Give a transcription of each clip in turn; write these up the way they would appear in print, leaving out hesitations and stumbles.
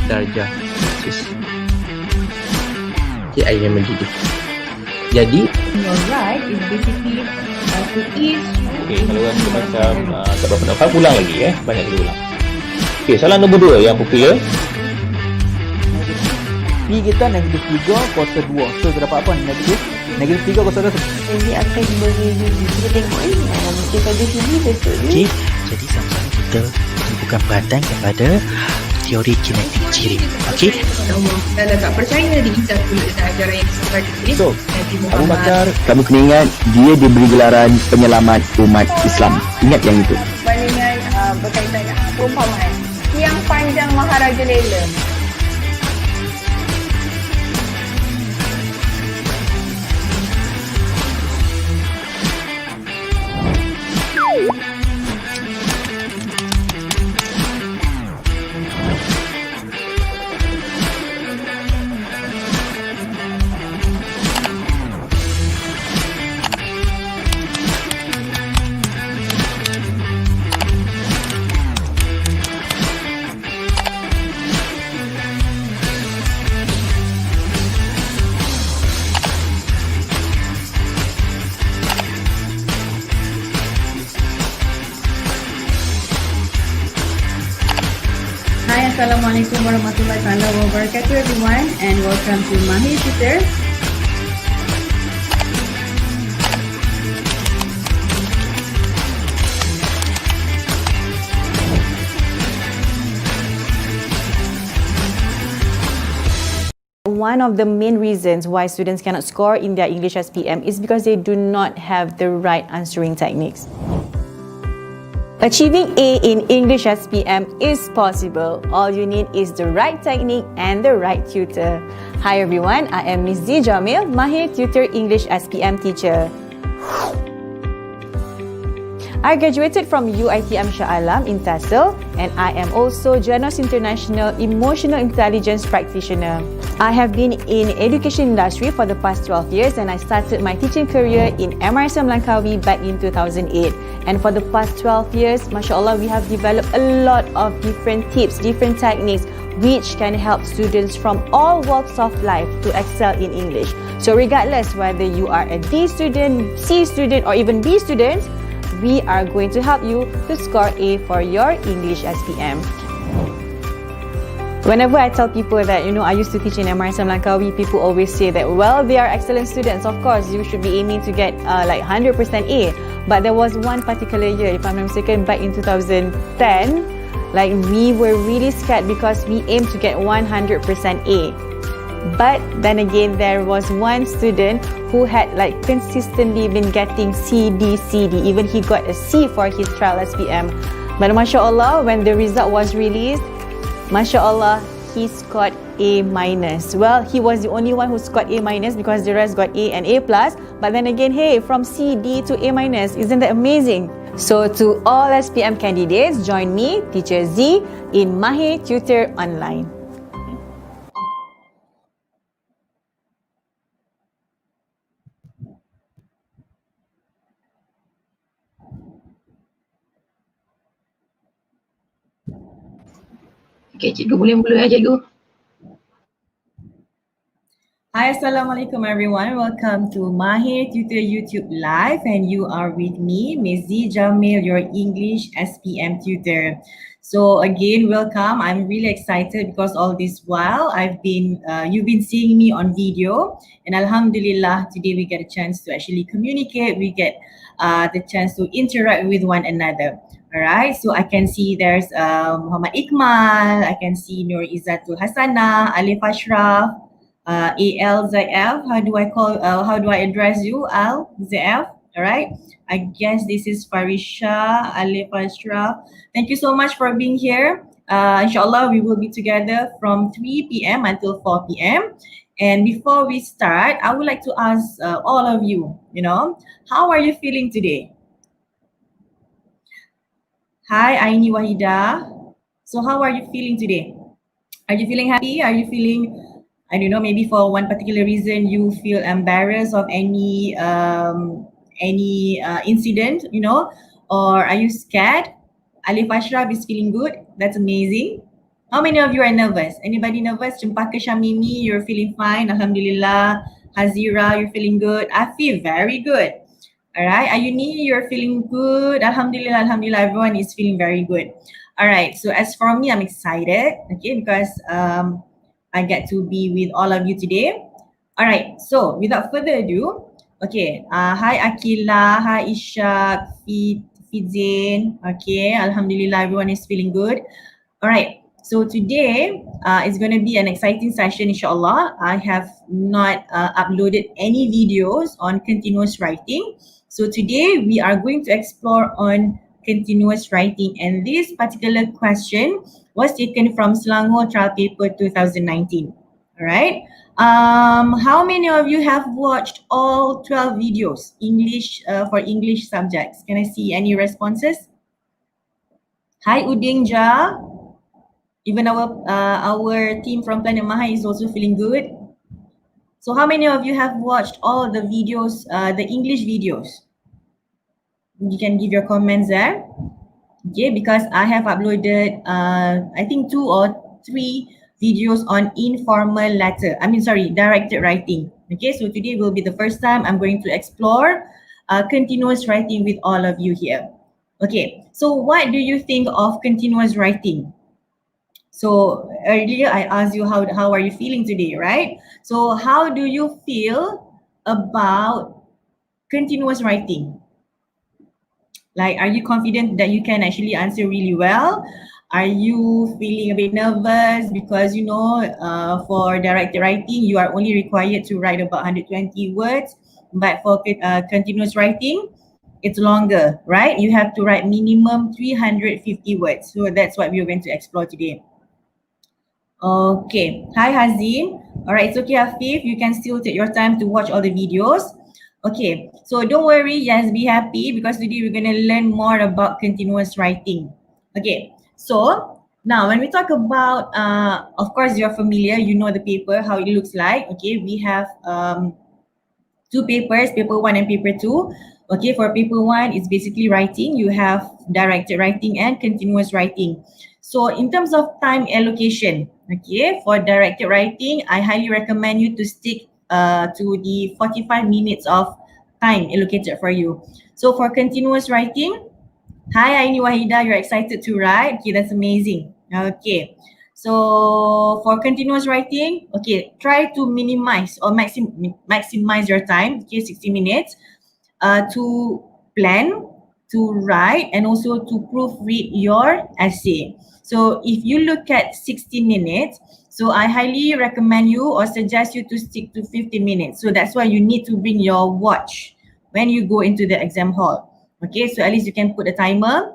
darjah kursus. Okay, I yang mendidik. Jadi Your right is basically to each Okay, kalau rasa macam tak berapa nak faham, ulang lagi banyak kali ulang. Okay, soalan nombor 2 yang popular. P kita negatif 3 kuasa 2. So kita dapat apa? Negatif 3 kuasa 2. Jadi akan beri kita tengok ni mungkin pada sini besok ni. Okey, jadi sama-sama kita bukan perhatian kepada teori kinetik ciri. Okey. Dan tak percaya di kita pula ajaran yang seperti So, Abu Bakar, Kamu kena ingat dia diberi gelaran penyelamat umat Islam. Ingat yang itu. bandingan berkaitan dengan perumpamaan. Tiang panjang Maharaja Lela. Hi, Assalamualaikum warahmatullahi wabarakatuh everyone, and welcome to Mahir Tutor. One of the main reasons why students cannot score in their English SPM is because they do not have the right answering techniques. Achieving A in English SPM is possible. All you need is the right technique and the right tutor. Hi everyone, I am Ms. Zee Jamil, Mahir Tutor English SPM teacher. I graduated from UiTM Shah Alam in TESOL, and I am also Janos International Emotional Intelligence Practitioner. I have been in education industry for the past 12 years, and I started my teaching career in MRSM Langkawi back in 2008. And for the past 12 years, mashallah, we have developed a lot of different tips, different techniques, which can help students from all walks of life to excel in English. So regardless whether you are a D student, C student, or even B student, we are going to help you to score A for your English SPM. Whenever I tell people that, I used to teach in MRSM Langkawi, people always say that, well, they are excellent students. Of course, you should be aiming to get like 100% A. But there was one particular year, if I'm not mistaken, back in 2010, like we were really scared because we aimed to get 100% A. But then again, there was one student who had like consistently been getting C, D, even he got a C for his trial SPM. But mashallah, when the result was released, mashallah, he scored A minus. Well, he was the only one who scored A minus because the rest got A and A plus. But then again, hey, from C, D to A minus, isn't that amazing? So to all SPM candidates, join me, Teacher Zee, in Mahir Tutor Online. Okay, cikgu boleh mula cikgu. Hi, Assalamualaikum everyone. Welcome to Mahir Tutor YouTube Live, and you are with me, Ms. Zee Jamil, your English SPM tutor. So again, welcome. I'm really excited because all this while you've been seeing me on video, and Alhamdulillah, today we get a chance to actually communicate. We get the chance to interact with one another. Alright, so I can see there's Muhammad Iqmal, I can see Nur Izzatul Hasanah, Alif Ashraf, AL Zaif. How do I address you? Al Zaif. Alright, I guess this is Farisha, Alif Ashraf. Thank you so much for being here. Inshallah, we will be together from 3 p.m. until 4 p.m. And before we start, I would like to ask all of you, how are you feeling today? Hi, Aini Wahida. So how are you feeling today? Are you feeling happy? Are you feeling, I don't know, maybe for one particular reason you feel embarrassed of any incident, or are you scared? Alif Ashraf is feeling good. That's amazing. How many of you are nervous? Anybody nervous? Cempaka Syamimi, you're feeling fine. Alhamdulillah. Hazira, you're feeling good. I feel very good. Alright. Ayuni, you're feeling good. Alhamdulillah, Alhamdulillah. Everyone is feeling very good. Alright. So as for me, I'm excited. Okay, because I get to be with all of you today. Alright. So without further ado, okay. Hi Akila, hi Ishak, Fidzin. Okay. Alhamdulillah, everyone is feeling good. Alright. So today it's going to be an exciting session, inshallah. I have not uploaded any videos on continuous writing. So today we are going to explore on continuous writing, and this particular question was taken from Selangor Trial Paper 2019. Alright. How many of you have watched all 12 videos English for English subjects? Can I see any responses? Hi Uding Ja. Even our team from Planet Mahai is also feeling good. So how many of you have watched all the videos, the English videos? You can give your comments there. Okay, because I have uploaded, I think 2 or 3 videos on informal letter. Directed writing. Okay, so today will be the first time I'm going to explore continuous writing with all of you here. Okay, so what do you think of continuous writing? So earlier I asked you how are you feeling today, right? So how do you feel about continuous writing? Like, are you confident that you can actually answer really well? Are you feeling a bit nervous because for directed writing you are only required to write about 120 words, but for continuous writing it's longer, right? You have to write minimum 350 words. So that's what we're going to explore today. Okay. Hi Hazim. Alright, it's okay Hafif. You can still take your time to watch all the videos. Okay. So don't worry. Yes, be happy because today we're going to learn more about continuous writing. Okay. So now when we talk about, of course you're familiar, you know the paper, how it looks like. Okay. We have 2 papers, paper 1 and paper 2. Okay. For paper 1, it's basically writing. You have directed writing and continuous writing. So in terms of time allocation, okay, for directed writing, I highly recommend you to stick to the 45 minutes of time allocated for you. So for continuous writing, hi Aini Wahida, you're excited to write. Okay, that's amazing. Okay, so for continuous writing, okay, try to minimize or maximize your time, okay, 60 minutes to plan, to write, and also to proofread your essay. So if you look at 60 minutes, so I highly recommend you or suggest you to stick to 50 minutes. So that's why you need to bring your watch when you go into the exam hall. Okay, so at least you can put a timer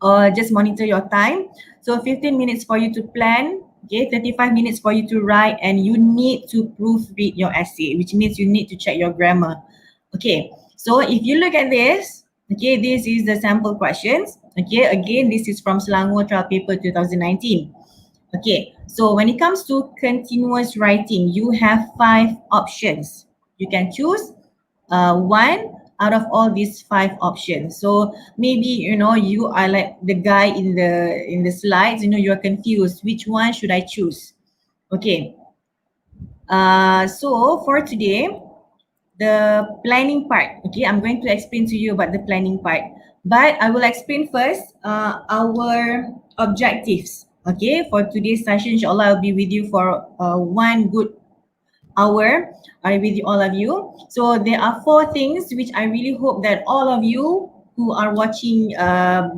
or just monitor your time. So 15 minutes for you to plan, okay, 35 minutes for you to write, and you need to proofread your essay, which means you need to check your grammar. Okay, so if you look at this, okay, this is the sample questions. Okay, again, this is from Selangor Trial Paper 2019. Okay, so when it comes to continuous writing, you have 5 options. You can choose one out of all these 5 options. So maybe you are like the guy in the slides. You are confused. Which one should I choose? Okay. So for today, the planning part. Okay, I'm going to explain to you about the planning part. But I will explain first our objectives. Okay, for today's session, inshallah, I'll be with you for 1 good hour. I'm with all of you. So there are 4 things which I really hope that all of you who are watching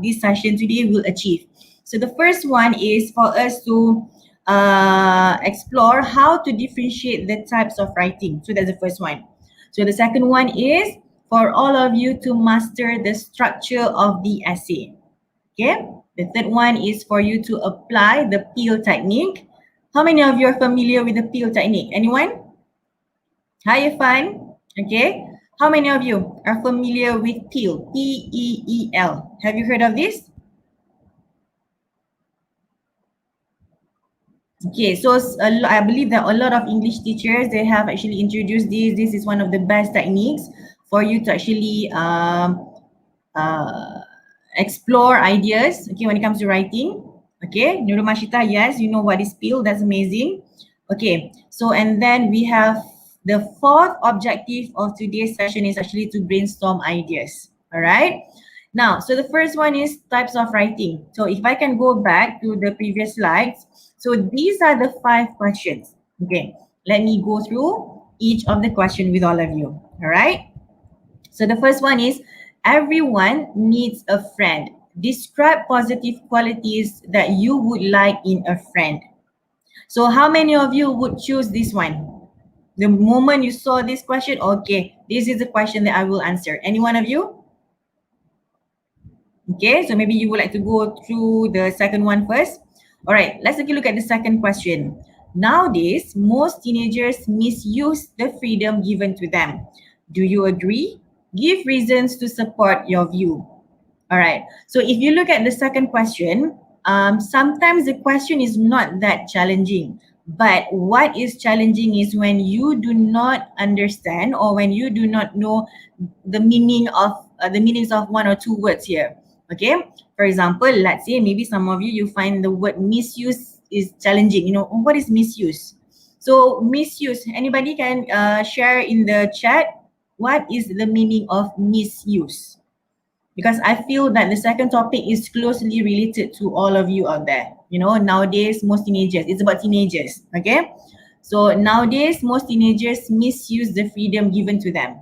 this session today will achieve. So the first one is for us to explore how to differentiate the types of writing. So that's the first one. So the second one is for all of you to master the structure of the essay. Okay. The third one is for you to apply the peel technique. How many of you are familiar with the peel technique? Anyone? Hi, Irfan. Okay. How many of you are familiar with peel? P-E-E-L. Have you heard of this? Okay, so I believe that a lot of English teachers, they have actually introduced this. This is one of the best techniques for you to actually explore ideas, okay, when it comes to writing. Okay, Nurul Mashita, yes, you know what is peel. That's amazing. Okay, so and then we have the fourth objective of today's session is actually to brainstorm ideas. All right. Now, so the first one is types of writing. So if I can go back to the previous slides, so these are the 5 questions. Okay, let me go through each of the question with all of you. All right. So the first one is everyone needs a friend. Describe positive qualities that you would like in a friend. So how many of you would choose this one? The moment you saw this question, okay, this is the question that I will answer. Any one of you? Okay, so maybe you would like to go through the second one first. All right, let's take a look at the second question. Nowadays, most teenagers misuse the freedom given to them. Do you agree? Give reasons to support your view. All right, so if you look at the second question, sometimes the question is not that challenging. But what is challenging is when you do not understand or when you do not know the meaning of the meanings of one or two words here. Okay, for example, let's say maybe some of you find the word misuse is challenging. You know, what is misuse? So misuse, anybody can share in the chat what is the meaning of misuse? Because I feel that the second topic is closely related to all of you out there. You know, nowadays, most teenagers, it's about teenagers, okay? So nowadays, most teenagers misuse the freedom given to them.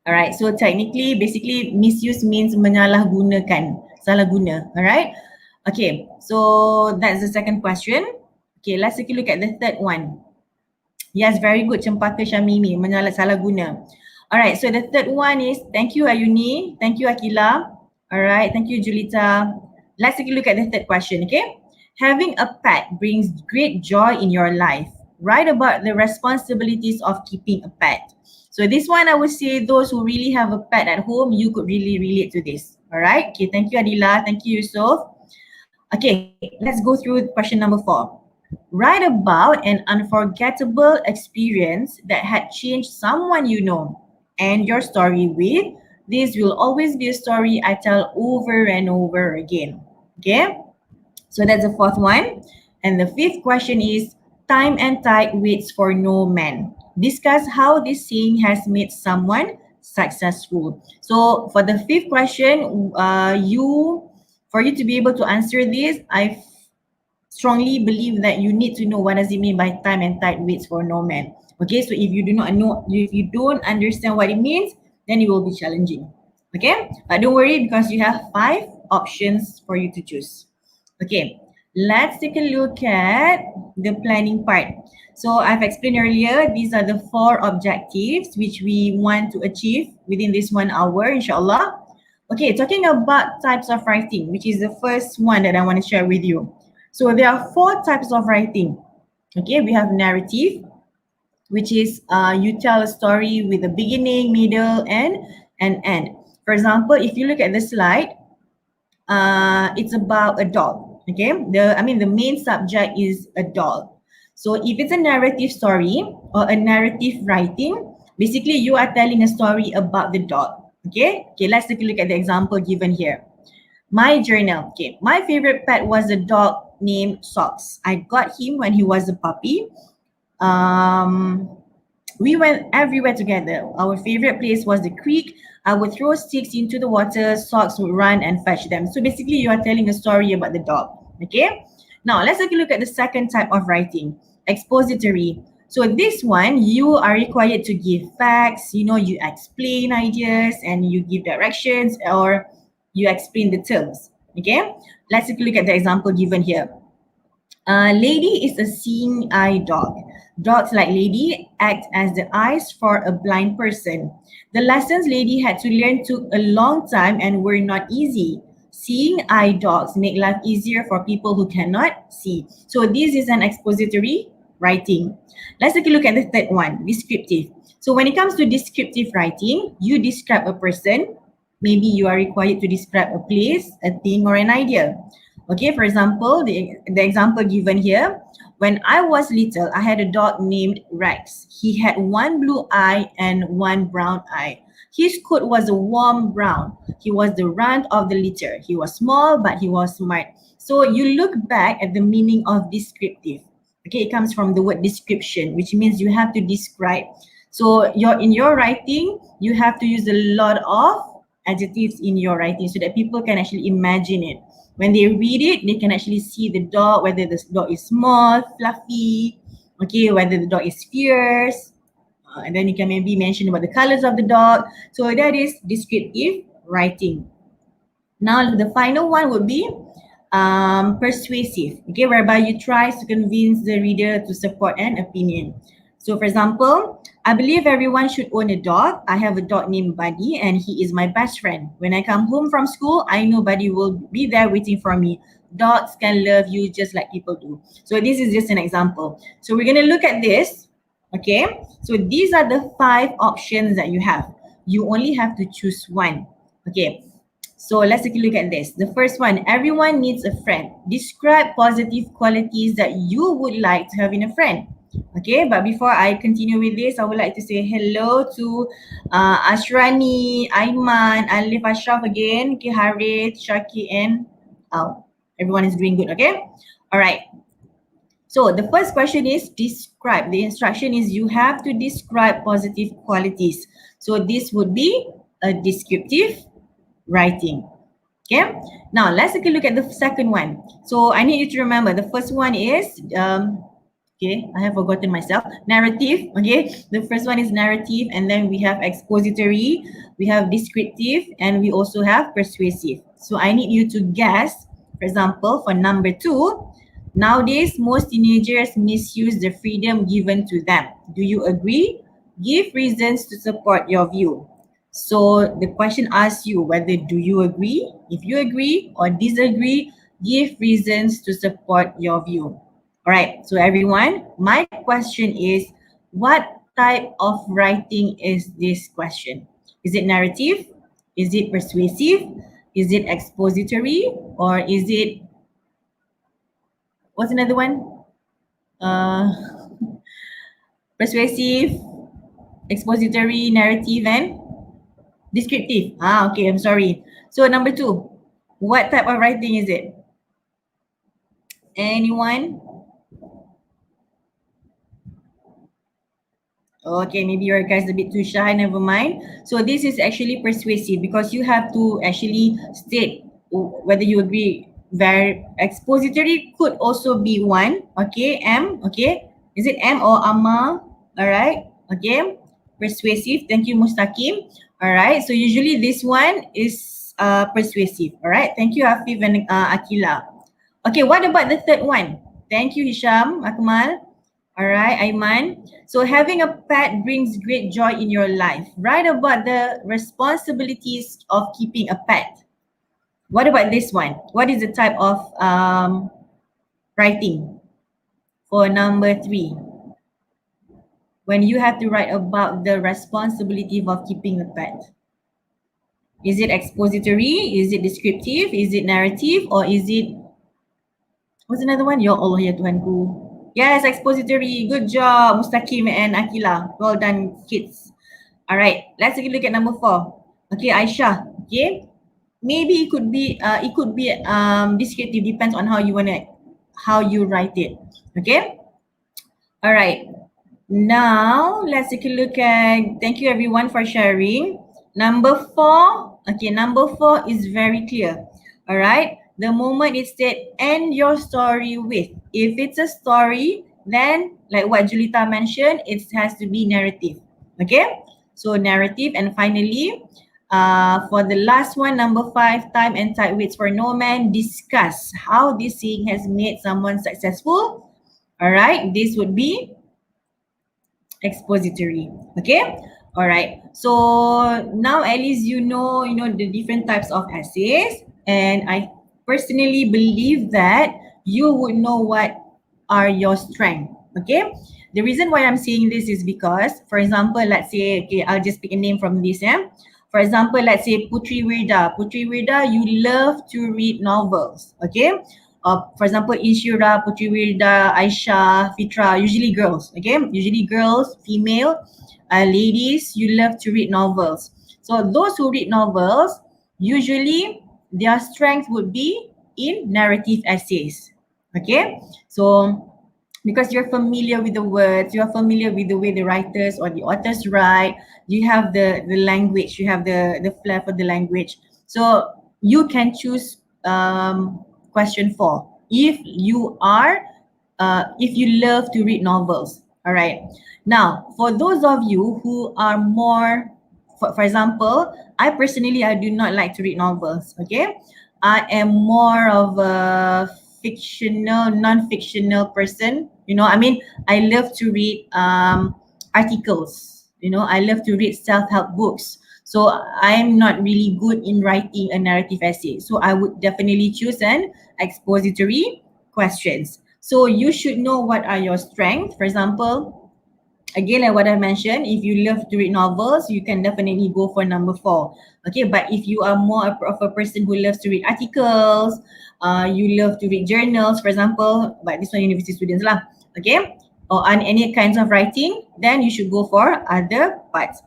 All right, so technically, basically, misuse means menyalahgunakan, salah guna, all right? Okay, so that's the second question. Okay, let's take a look at the third one. Yes, very good, Cempaka Syamimi, salah guna. All right, so the third one is, thank you Ayuni, thank you Akila. All right, thank you Julita. Let's take a look at the third question, okay? Having a pet brings great joy in your life. Write about the responsibilities of keeping a pet. So this one, I would say those who really have a pet at home, you could really relate to this. All right, okay, thank you Adila, thank you Yusuf. Okay, let's go through question number 4. Write about an unforgettable experience that had changed someone you know and your story with. This will always be a story I tell over and over again. Okay, so that's the fourth one. And the fifth question is time and tide waits for no man. Discuss how this saying has made someone successful. So for the fifth question, for you to be able to answer this, I strongly believe that you need to know what does it mean by time and tide waits for no man. Okay, so if you do not know, if you don't understand what it means, then it will be challenging. Okay, but don't worry because you have 5 options for you to choose. Okay, let's take a look at the planning part. So I've explained earlier, these are the 4 objectives which we want to achieve within this 1 hour, inshallah. Okay, talking about types of writing, which is the first one that I want to share with you. So there are 4 types of writing. Okay, we have narrative, which is you tell a story with a beginning, middle, and an end. For example, if you look at the slide, it's about a dog. Okay, the main subject is a dog. So if it's a narrative story or a narrative writing, basically you are telling a story about the dog. Okay, let's take a look at the example given here. My journal. Okay, my favorite pet was a dog named Socks. I got him when he was a puppy. We went everywhere together. Our favorite place was the creek. I would throw sticks into the water. Socks would run and fetch them. So basically, you are telling a story about the dog. Okay. Now let's take a look at the second type of writing, expository. So this one, you are required to give facts. You explain ideas and you give directions or you explain the terms. Okay. Let's take a look at the example given here. Lady is a seeing eye dog. Dogs like Lady act as the eyes for a blind person. The lessons Lady had to learn took a long time and were not easy. Seeing eye dogs make life easier for people who cannot see. So this is an expository writing. Let's take a look at the third one, descriptive. So when it comes to descriptive writing, you describe a person. Maybe you are required to describe a place, a thing, or an idea. Okay, for example, the example given here, when I was little, I had a dog named Rex. He had 1 blue eye and 1 brown eye. His coat was a warm brown. He was the runt of the litter. He was small, but he was smart. So you look back at the meaning of descriptive. Okay, it comes from the word description, which means you have to describe. So in your writing, you have to use a lot of adjectives in your writing so that people can actually imagine it. When they read it, they can actually see the dog, whether the dog is small, fluffy, okay, whether the dog is fierce, and then you can maybe mention about the colors of the dog. So that is descriptive writing. Now the final one would be persuasive, okay, whereby you try to convince the reader to support an opinion. So for example, I believe everyone should own a dog. I have a dog named Buddy and he is my best friend. When I come home from school, I know Buddy will be there waiting for me. Dogs can love you just like people do. So this is just an example. So we're going to look at this, okay? So these are the 5 options that you have. You only have to choose one, okay? So let's take a look at this. The first one, everyone needs a friend. Describe positive qualities that you would like to have in a friend. Okay, but before I continue with this, I would like to say hello to Ashrani, Aiman, Alif, Ashraf again, okay, Harith, Shaki, and everyone is doing good, okay? All right. So the first question is describe. The instruction is you have to describe positive qualities. So this would be a descriptive writing. Okay, now let's take a look at the second one. So I need you to remember the first one is okay, I have forgotten myself, narrative. Okay, the first one is narrative, and then we have expository, we have descriptive, and we also have persuasive. So I need you to guess. For example, for number 2, nowadays most teenagers misuse the freedom given to them. Do you agree? Give reasons to support your view. So the question asks you whether do you agree? If you agree or disagree, give reasons to support your view. All right, so everyone, my question is, what type of writing is this question? Is it narrative? Is it persuasive? Is it expository? Or is it, what's another one? Persuasive, expository, narrative, and descriptive. Okay, I'm sorry. So number 2, what type of writing is it? Anyone? Okay, maybe your guys a bit too shy, never mind. So this is actually persuasive because you have to actually state whether you agree. Very expository could also be one. Okay, M. Okay, is it M or Amma? All right. Okay, persuasive. Thank you, Mustaqim. All right. So usually this one is persuasive. All right. Thank you, Hafif and Akila. Okay. What about the third one? Thank you, Hisham, Akmal. All right, Aiman. So having a pet brings great joy in your life. Write about the responsibilities of keeping a pet. What about this one? What is the type of writing for number 3? When you have to write about the responsibility of keeping a pet. Is it expository? Is it descriptive? Is it narrative? Or is it, what's another one? Ya Allah ya Tuhanku. Yes, expository. Good job, Mustaqim and Akila. Well done, kids. All right, let's take a look at number 4. Okay, Aisha. Okay, maybe it could be descriptive. Depends on how you write it. Okay. All right. Now let's take a look at. Thank you everyone for sharing. Number 4. Okay, number 4 is very clear. All right. The moment it said end your story with. If it's a story, then like what Julita mentioned, it has to be narrative. Okay, so narrative. And finally, for the last one, number 5, time and tide waits for no man. Discuss how this saying has made someone successful. All right, this would be expository. Okay, all right. So now at least you know the different types of essays, and I personally believe that you would know what are your strengths. Okay, the reason why I'm saying this is because, for example, let's say, okay, I'll just pick a name from this. For example, let's say Putri Wirda. Putri Wirda, you love to read novels. Okay, for example, Inshira, Putri Wirda, Aisha, Fitra, usually girls. Okay, usually girls, female, ladies, you love to read novels. So those who read novels, usually their strength would be in narrative essays. Okay, so because you're familiar with the words, you're familiar with the way the writers or the authors write, you have the language, you have the flair for the language. So you can choose question 4 if you are if you love to read novels. All right. Now, for those of you who are more, for example, I personally, I do not like to read novels. Okay, I am more of a fictional, non-fictional person. You know, I mean, I love to read articles. You know, I love to read self-help books. So I'm not really good in writing a narrative essay. So I would definitely choose an expository questions. So you should know what are your strengths. For example, again, like what I mentioned, if you love to read novels, you can definitely go for number 4. Okay, but if you are more of a person who loves to read articles, you love to read journals, for example, but this one university students lah, okay, or on any kinds of writing, then you should go for other parts.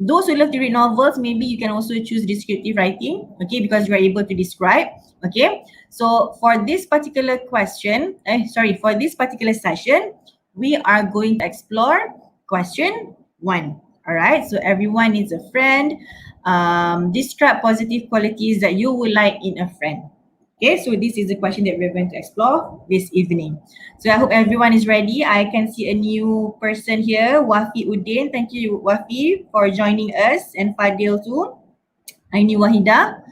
Those who love to read novels, maybe you can also choose descriptive writing, okay, because you are able to describe, okay. So for this particular question, for this particular session, we are going to explore question 1. All right, so everyone needs a friend. Describe positive qualities that you would like in a friend. Okay, so this is the question that we're going to explore this evening. So I hope everyone is ready. I can see a new person here, Wafi Udin. Thank you, Wafi, for joining us, and Fadil too. Aini Wahida.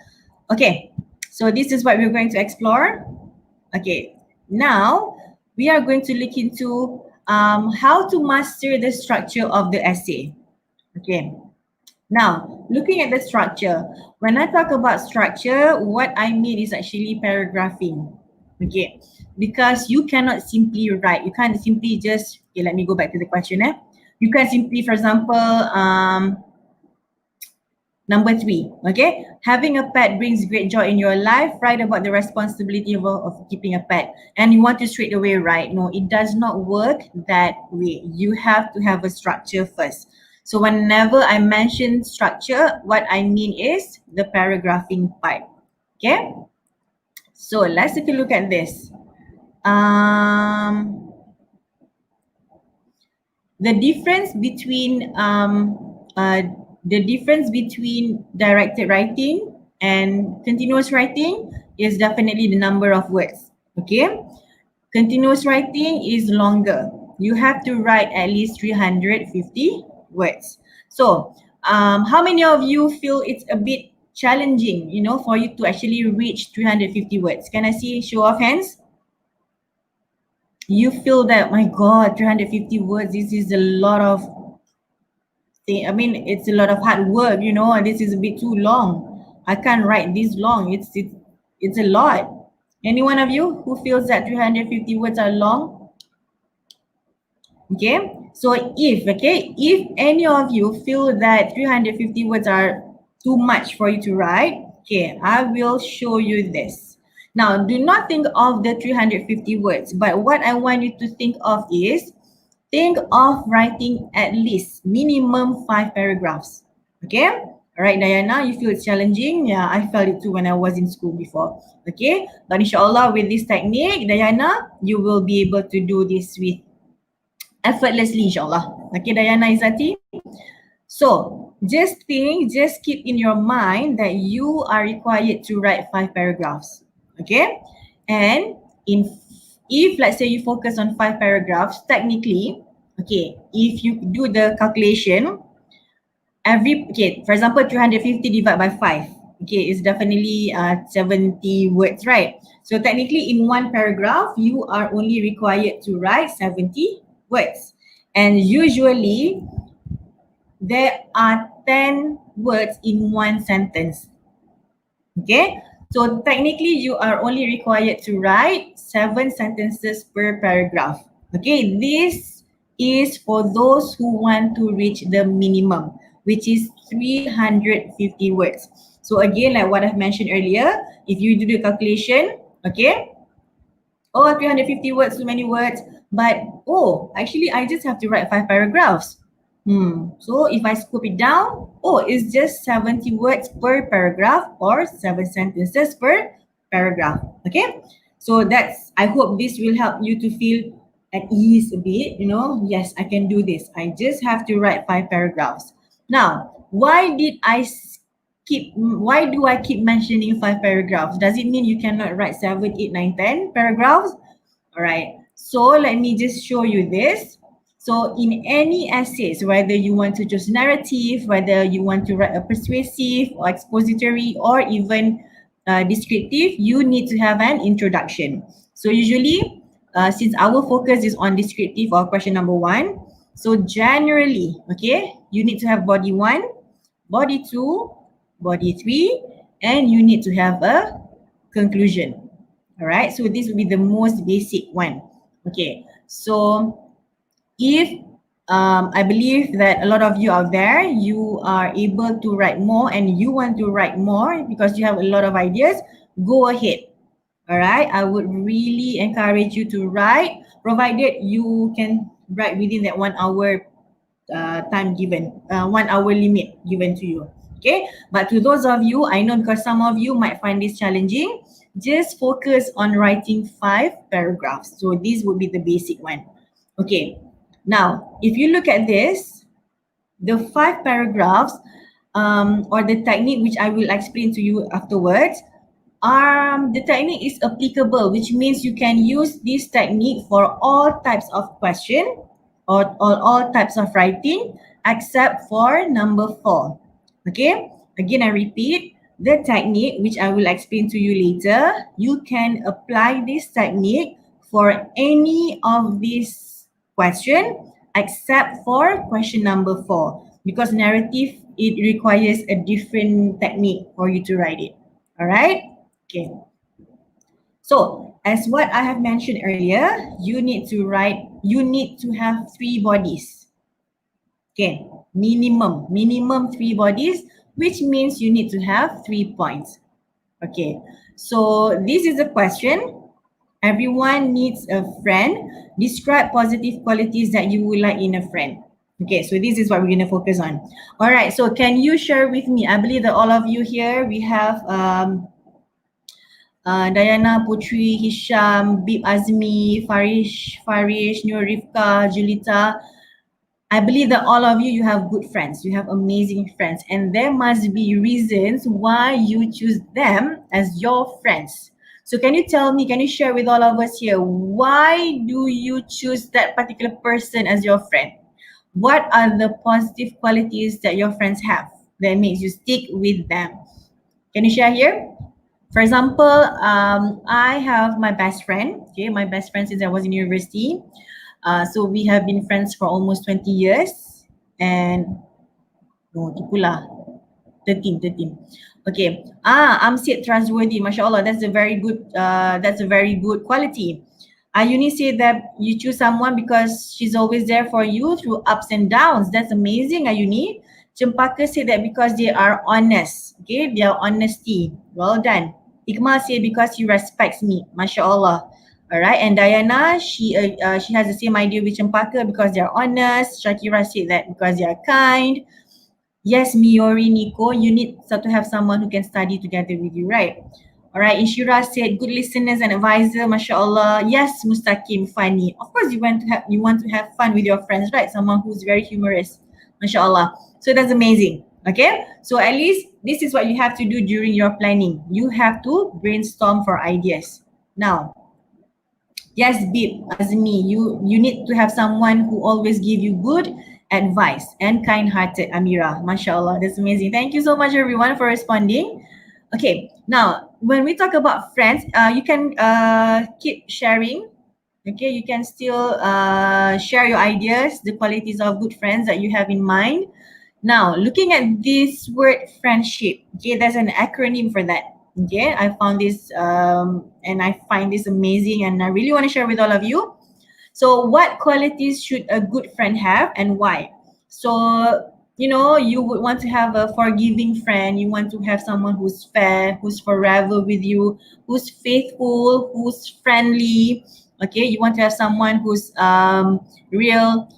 Okay, so this is what we're going to explore. Okay, now we are going to look into how to master the structure of the essay. Okay. Now, looking at the structure, when I talk about structure, what I mean is actually paragraphing. Okay, because you cannot simply write. You can't simply just, okay, let me go back to the question. You can simply, for example, number 3, okay, having a pet brings great joy in your life. Write about the responsibility of keeping a pet, and you want to straight away write. No, it does not work that way. You have to have a structure first. So whenever I mention structure, what I mean is the paragraphing part. Okay, so let's take a look at this. The difference between directed writing and continuous writing is definitely the number of words. Okay, continuous writing is longer. You have to write at least 350 words. So how many of you feel it's a bit challenging, you know, for you to actually reach 350 words? Can I see show of hands? You feel that, my God, 350 words, this is a lot of thing. I mean, it's a lot of hard work, you know, and this is a bit too long. I can't write this long. It's a lot. Any one of you who feels that 350 words are long? Okay, so if any of you feel that 350 words are too much for you to write, okay, I will show you this. Now, do not think of the 350 words, but what I want you to think of is, think of writing at least minimum 5 paragraphs. Okay, all right, Diana, you feel it's challenging? Yeah, I felt it too when I was in school before. Okay, but inshallah with this technique, Diana, you will be able to do this with effortlessly, inshallah. Okay, Diana Izati. So just keep in your mind that you are required to write 5 paragraphs. Okay, and if let's say you focus on 5 paragraphs, technically, okay, if you do the calculation, for example, 350 divided by 5, okay, it's definitely 70 words, right? So technically in one paragraph, you are only required to write 70 words. And usually there are 10 words in one sentence. Okay, so technically you are only required to write 7 sentences per paragraph. Okay, this is for those who want to reach the minimum, which is 350 words. So again, like what I've mentioned earlier, if you do the calculation, okay, 350 words, too many words, but actually I just have to write 5 paragraphs. So if I scoop it down, it's just 70 words per paragraph or 7 sentences per paragraph. Okay, so I hope this will help you to feel at ease a bit. Yes, I can do this. I just have to write 5 paragraphs. Now, why do I keep mentioning 5 paragraphs? Does it mean you cannot write 7, 8, 9, 10 paragraphs? All right, so let me just show you this. So in any essays, whether you want to choose narrative, whether you want to write a persuasive or expository or even descriptive, you need to have an introduction. So usually, since our focus is on descriptive or question number 1, so generally, okay, you need to have body 1, body 2, body 3, and you need to have a conclusion. All right, so this will be the most basic one. Okay, so if I believe that a lot of you out there, you are able to write more and you want to write more because you have a lot of ideas, go ahead. All right, I would really encourage you to write, provided you can write within that 1 hour time given, 1 hour limit given to you. Okay, but to those of you, I know because some of you might find this challenging, just focus on writing 5 paragraphs. So this would be the basic one. Okay, now if you look at this, the 5 paragraphs or the technique which I will explain to you afterwards, the technique is applicable, which means you can use this technique for all types of question or all types of writing except for number 4. Okay, again I repeat, the technique which I will explain to you later, you can apply this technique for any of these question except for question number 4, because narrative, it requires a different technique for you to write it. All right, okay. So as what I have mentioned earlier, you need to have 3 bodies. Okay, minimum 3 bodies, which means you need to have 3 points. Okay, so this is a question. Everyone needs a friend. Describe positive qualities that you would like in a friend. Okay, so this is what we're going to focus on. All right, so can you share with me? I believe that all of you here, we have Diana, Putri, Hisham, Bib Azmi, Farish, Nur Rifka, Julita. I believe that all of you, you have good friends. You have amazing friends. And there must be reasons why you choose them as your friends. So can you tell me, can you share with all of us here, why do you choose that particular person as your friend? What are the positive qualities that your friends have that makes you stick with them? Can you share here? For example, I have my best friend. Okay, my best friend since I was in university. So we have been friends for almost 20 years. And tipu lah. 13. Okay. Amsit trustworthy. MashaAllah, that's a very good quality. Ayuni said that you choose someone because she's always there for you through ups and downs. That's amazing, Ayuni. Cempaka said that because they are honest. Okay, their honesty. Well done. Ikmal said because he respects me. MashaAllah. Alright, and Diana, she has the same idea with Cempaka because they're honest. Shakira said that because they are kind. Yes, Miori, Nico, you need to have someone who can study together with you, right? Alright, Inshira said good listeners and advisor, mashallah. Yes, Mustaqim, funny. Of course, you want to have fun with your friends, right? Someone who's very humorous, mashallah. So that's amazing. Okay, so at least this is what you have to do during your planning. You have to brainstorm for ideas. Now, yes, Bib, Azmi, you need to have someone who always give you good advice and kind-hearted, Amira. MashaAllah, that's amazing. Thank you so much, everyone, for responding. Okay, now, when we talk about friends, you can keep sharing. Okay, you can still share your ideas, the qualities of good friends that you have in mind. Now, looking at this word friendship, okay, there's an acronym for that. Okay, I found this and I find this amazing and I really want to share with all of you. So what qualities should a good friend have and why? So, you would want to have a forgiving friend. You want to have someone who's fair, who's forever with you, who's faithful, who's friendly. Okay, you want to have someone who's real.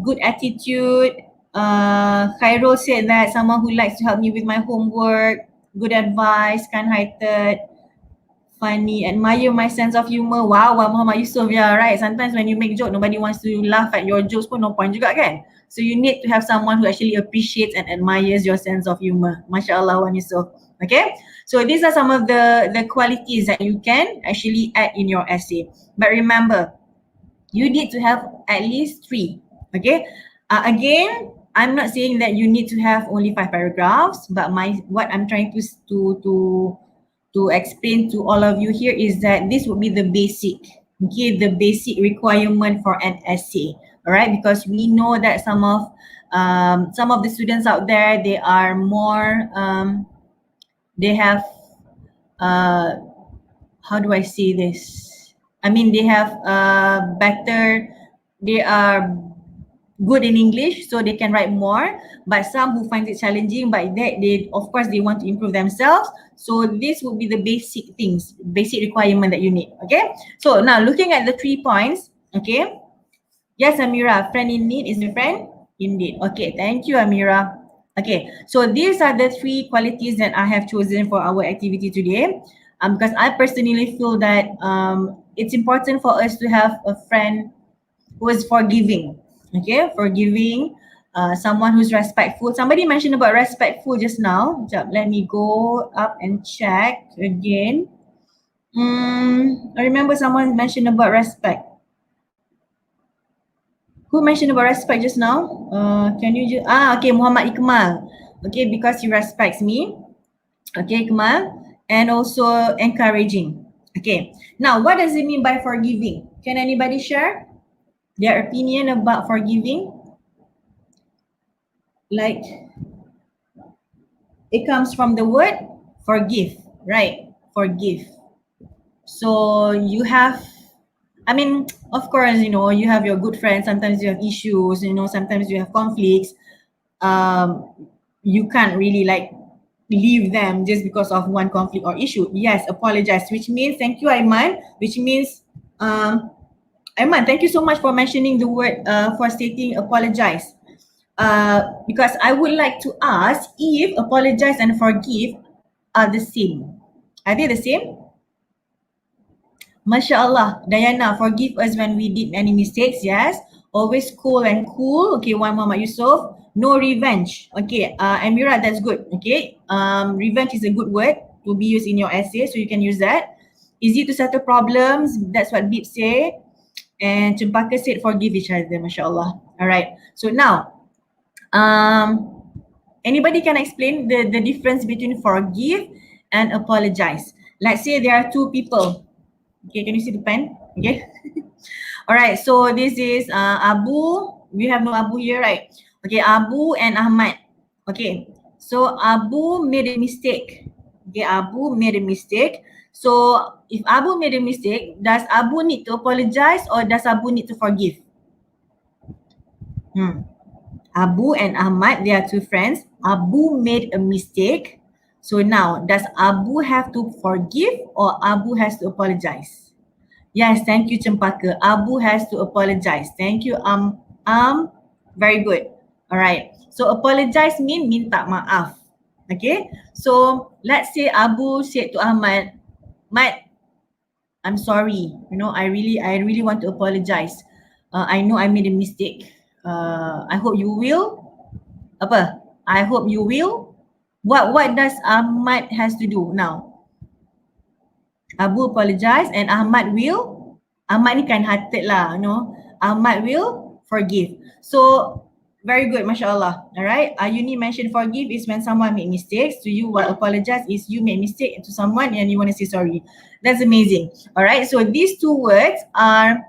good attitude. Khairul said that someone who likes to help me with my homework, good advice, kind-hearted, funny, admire my sense of humor. Wow, Muhammad Yusof, yeah, right. Sometimes when you make joke, nobody wants to laugh at your jokes pun, no point juga kan. So you need to have someone who actually appreciates and admires your sense of humor. Masya Allah, Wan Yusof. Okay, so these are some of the qualities that you can actually add in your essay. But remember, you need to have at least 3. Okay, again, I'm not saying that you need to have only 5 paragraphs, but what I'm trying to explain to all of you here is that this would be the basic, okay, the basic requirement for an essay. All right, because we know that some of the students out there, they are more they have how do I say this? I mean, they have they are good in English, so they can write more. But some who find it challenging, but they of course they want to improve themselves. So this would be the basic things, basic requirement that you need. Okay. So now looking at the 3 points. Okay. Yes, Amira, friend in need is my friend indeed. Okay, thank you, Amira. Okay, so these are the 3 qualities that I have chosen for our activity today. Because I personally feel that it's important for us to have a friend who is forgiving. Okay, forgiving, someone who's respectful. Somebody mentioned about respectful just now. Let me go up and check again. I remember someone mentioned about respect. Who mentioned about respect just now? Can you just, okay, Muhammad Iqmal. Okay, because he respects me. Okay, Iqmal. And also encouraging. Okay, now what does it mean by forgiving? Can anybody share their opinion about forgiving? Like, it comes from the word forgive, right? Forgive. So you have, I mean, of course, you know, you have your good friends. Sometimes you have issues, you know, sometimes you have conflicts. You can't really like leave them just because of one conflict or issue. Yes, apologize, which means, thank you, Aiman, which means, Aiman, thank you so much for mentioning the word, for stating apologize. Because I would like to ask if apologize and forgive are the same. Are they the same? Masya Allah, Diana, forgive us when we did any mistakes. Yes, always cool and cool. Okay, Wan Muhammad Yusof. No revenge. Okay, Amira, that's good. Okay, revenge is a good word to be used in your essay, so you can use that. Easy to settle problems. That's what Bip say. And Cempaka said forgive each other. Masya Allah. All right. So now, anybody can explain the difference between forgive and apologize? Let's say there are 2 people. Okay, can you see the pen? Okay. All right, so this is Abu. We have no Abu here, right? Okay, Abu and Ahmad. Okay, so Abu made a mistake. Okay, Abu made a mistake. So if Abu made a mistake, does Abu need to apologize or does Abu need to forgive? Abu and Ahmad, they are 2 friends. Abu made a mistake. So now, does Abu have to forgive or Abu has to apologize? Yes, thank you, Cempaka. Abu has to apologize. Thank you, very good. All right. So apologize means minta maaf. Okay. So let's say Abu said to Ahmad, Mat, I'm sorry. You know, I really want to apologize. I know I made a mistake. I hope you will. Apa? I hope you will. What does Ahmad has to do now? Abu apologize and Ahmad will. Ahmad ni kind-hearted lah, you know. Ahmad will forgive. So very good, mashallah. All right. You need mention forgive is when someone make mistakes. To you, what apologize is you make mistake to someone and you want to say sorry. That's amazing. All right. So these 2 words are,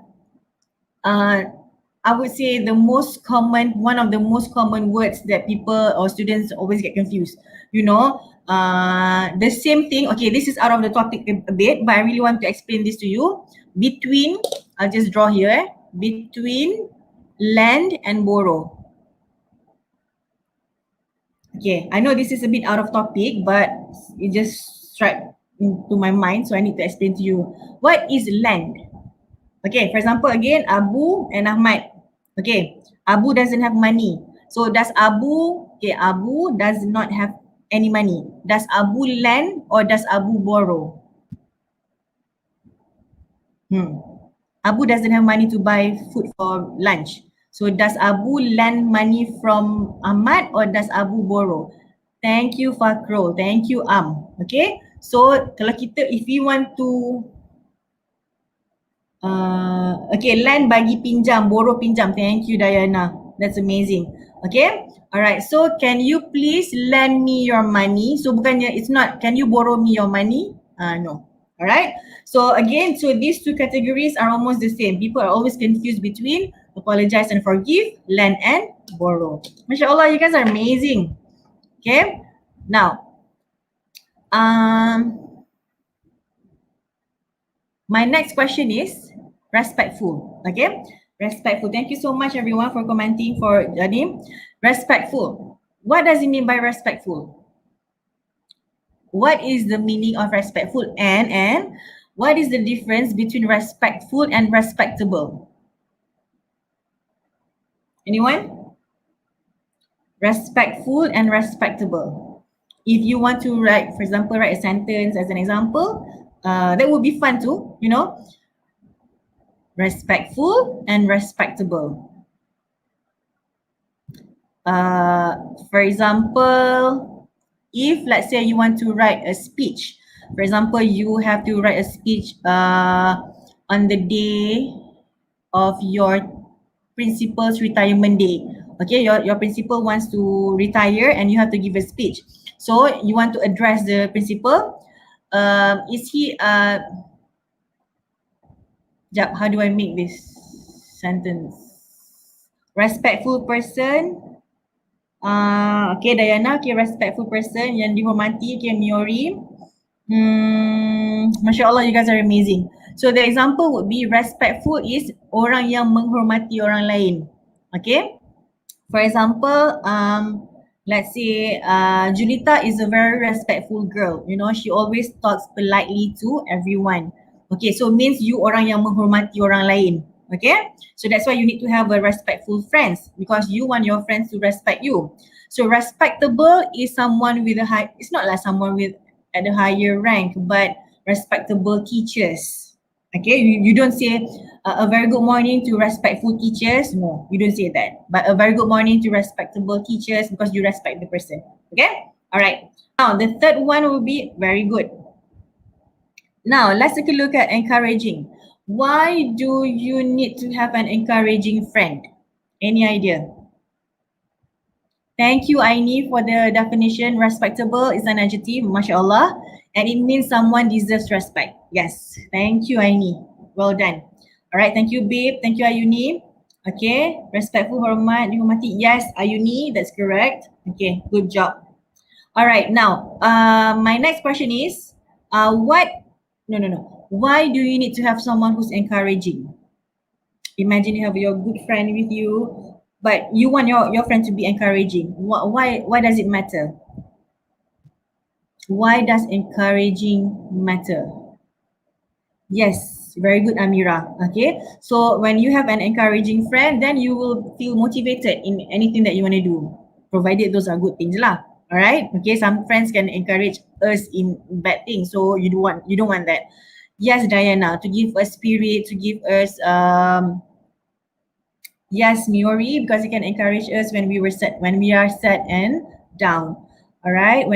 I would say one of the most common words that people or students always get confused. You know, the same thing. Okay, this is out of the topic a bit, but I really want to explain this to you. Between, I'll just draw here, between lend and borrow. Okay, I know this is a bit out of topic, but it just struck into my mind, so I need to explain to you. What is lend? Okay, for example, again, Abu and Ahmad. Okay, Abu doesn't have money. So does Abu, okay, Abu does not have any money. Does Abu lend or does Abu borrow? Abu doesn't have money to buy food for lunch. So does Abu lend money from Ahmad or does Abu borrow? Thank you Fakrul. Thank you Okay. So kalau kita, if we want to okay, lend bagi pinjam, borrow pinjam. Thank you Diana. That's amazing. Okay. Alright. So can you please lend me your money? So bukannya, it's not can you borrow me your money? No. Alright. So again, so these two categories are almost the same. People are always confused between apologize and forgive, lend and borrow. Masya Allah, you guys are amazing. Okay. Now, my next question is respectful. Okay. Respectful. Thank you so much everyone for commenting for Jadim. Respectful. What does it mean by respectful? What is the meaning of respectful and what is the difference between respectful and respectable? Anyone? Respectful and respectable. If you want to write, for example, write a sentence as an example, that would be fun too, you know. Respectful and respectable. For example, if let's say you want to write a speech, for example, you have to write a speech on the day of your principal's retirement day. Okay, your principal wants to retire and you have to give a speech. So you want to address the principal. Is he how do I make this sentence? Respectful person. Okay Diana, okay, respectful person yang dihormati, okay Miori. Masya Allah, you guys are amazing. So the example would be respectful is orang yang menghormati orang lain. Okay. For example, let's say Julita is a very respectful girl. You know, she always talks politely to everyone. Okay, so means you orang yang menghormati orang lain. Okay, so that's why you need to have a respectful friends because you want your friends to respect you. So respectable is someone with a high, it's not like someone with at a higher rank, but respectable teachers. Okay, you don't say a very good morning to respectful teachers. No, you don't say that. But a very good morning to respectable teachers because you respect the person. Okay, all right. Now the third one will be very good. Now let's take a look at encouraging. Why do you need to have an encouraging friend? Any idea? Thank you Aini for the definition. Respectable is an adjective, mashallah, and it means someone deserves respect. Yes, thank you Aini. Well done. All right, thank you babe. Thank you Ayuni. Okay, respectful, hormat, dihormati. Yes, Ayuni, that's correct. Okay, good job. All right, now my next question is why do you need to have someone who's encouraging? Imagine you have your good friend with you, but you want your friend to be encouraging. Why does it matter? Why does encouraging matter? Yes, very good Amira. Okay, so when you have an encouraging friend, then you will feel motivated in anything that you want to do, provided those are good things lah. All right. Okay, some friends can encourage us in bad things, so you don't want that. Yes, Diana, to give us spirit, to give us yes, Miori, because it can encourage us when we are sad and down. All right,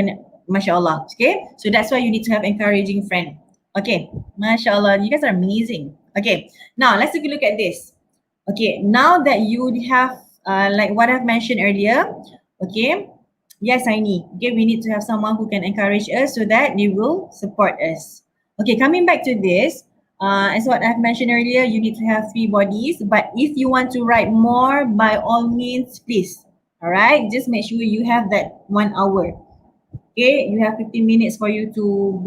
mashallah. Okay, so that's why you need to have encouraging friend. Okay, mashallah, you guys are amazing. Okay, now let's take a look at this. Okay, now that you have like what I've mentioned earlier. Okay, yes, I need. Okay, we need to have someone who can encourage us so that they will support us. Okay, coming back to this, as what I've mentioned earlier, you need to have 3 bodies. But if you want to write more, by all means, please. All right, just make sure you have that 1 hour. Okay, you have 15 minutes for you to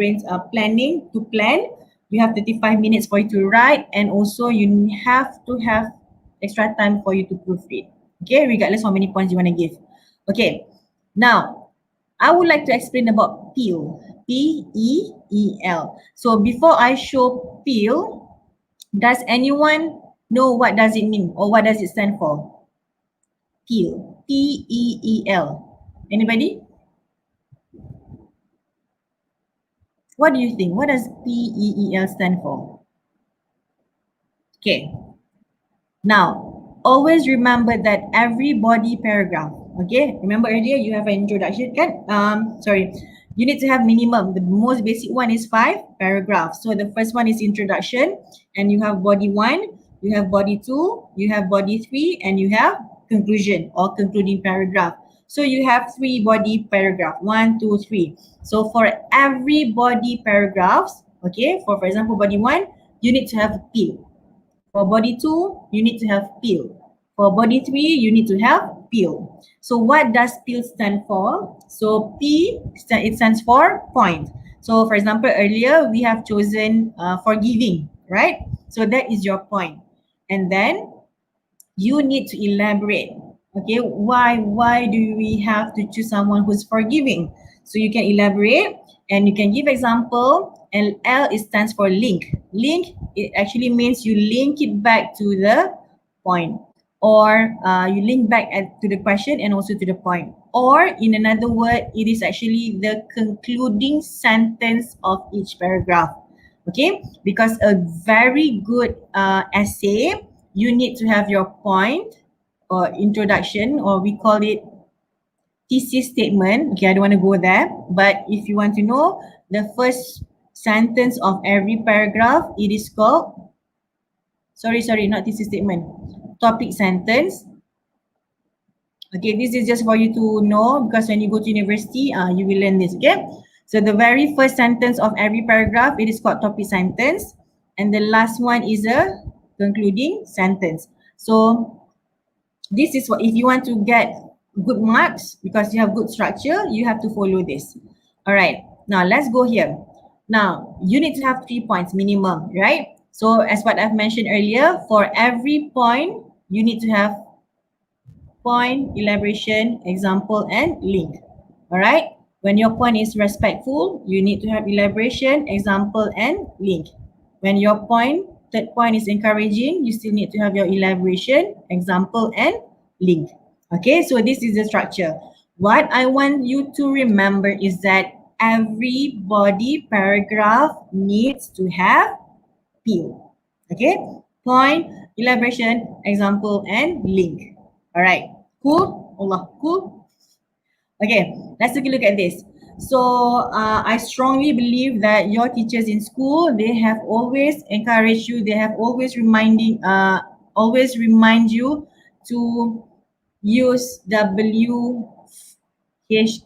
plan. You have 35 minutes for you to write, and also you have to have extra time for you to proofread. Okay, regardless how many points you want to give. Okay, now I would like to explain about PEEL. P-E-E-L. So before I show PEEL, does anyone know what does it mean or what does it stand for? Peel. P-E-E-L. Anybody? What do you think? What does P-E-E-L stand for? Okay. Now, always remember that every body paragraph, okay? Remember earlier you have an introduction, kan? You need to have minimum. The most basic one is 5 paragraphs. So the first one is introduction, and you have body 1, you have body 2, you have body 3, and you have conclusion or concluding paragraph. So you have 3 body paragraph, 1, 2, 3. So for every body paragraphs, okay, for example, body 1, you need to have a peel. For body 2, you need to have peel. For body 3, you need to have peel. So what does peel stand for? So P, it stands for point. So for example, earlier we have chosen forgiving, right? So that is your point. And then you need to elaborate. Okay, why do we have to choose someone who's forgiving? So you can elaborate and you can give example. And L, it stands for link. Link, it actually means you link it back to the point, or you link back to the question and also to the point. Or in another word, it is actually the concluding sentence of each paragraph. Okay, because a very good essay, you need to have your point or introduction, or we call it thesis statement. Okay, I don't want to go there, but if you want to know the first sentence of every paragraph, it is called, sorry, not thesis statement, topic sentence. Okay, this is just for you to know, because when you go to university, you will learn this, okay? So the very first sentence of every paragraph, it is called topic sentence. And the last one is a concluding sentence. So this is what, if you want to get good marks, because you have good structure, you have to follow this. All right, now let's go here. Now, you need to have 3 points minimum, right? So as what I've mentioned earlier, for every point, you need to have point, elaboration, example, and link. All right? When your point is respectful, you need to have elaboration, example, and link. When your point, third point is encouraging, you still need to have your elaboration, example, and link. Okay, so this is the structure. What I want you to remember is that every body paragraph needs to have peel. Okay, point, elaboration, example, and link. All right, cool? Allah, cool? Okay, let's take a look at this. So I strongly believe that your teachers in school, they have always encouraged you, they have always remind you to use WH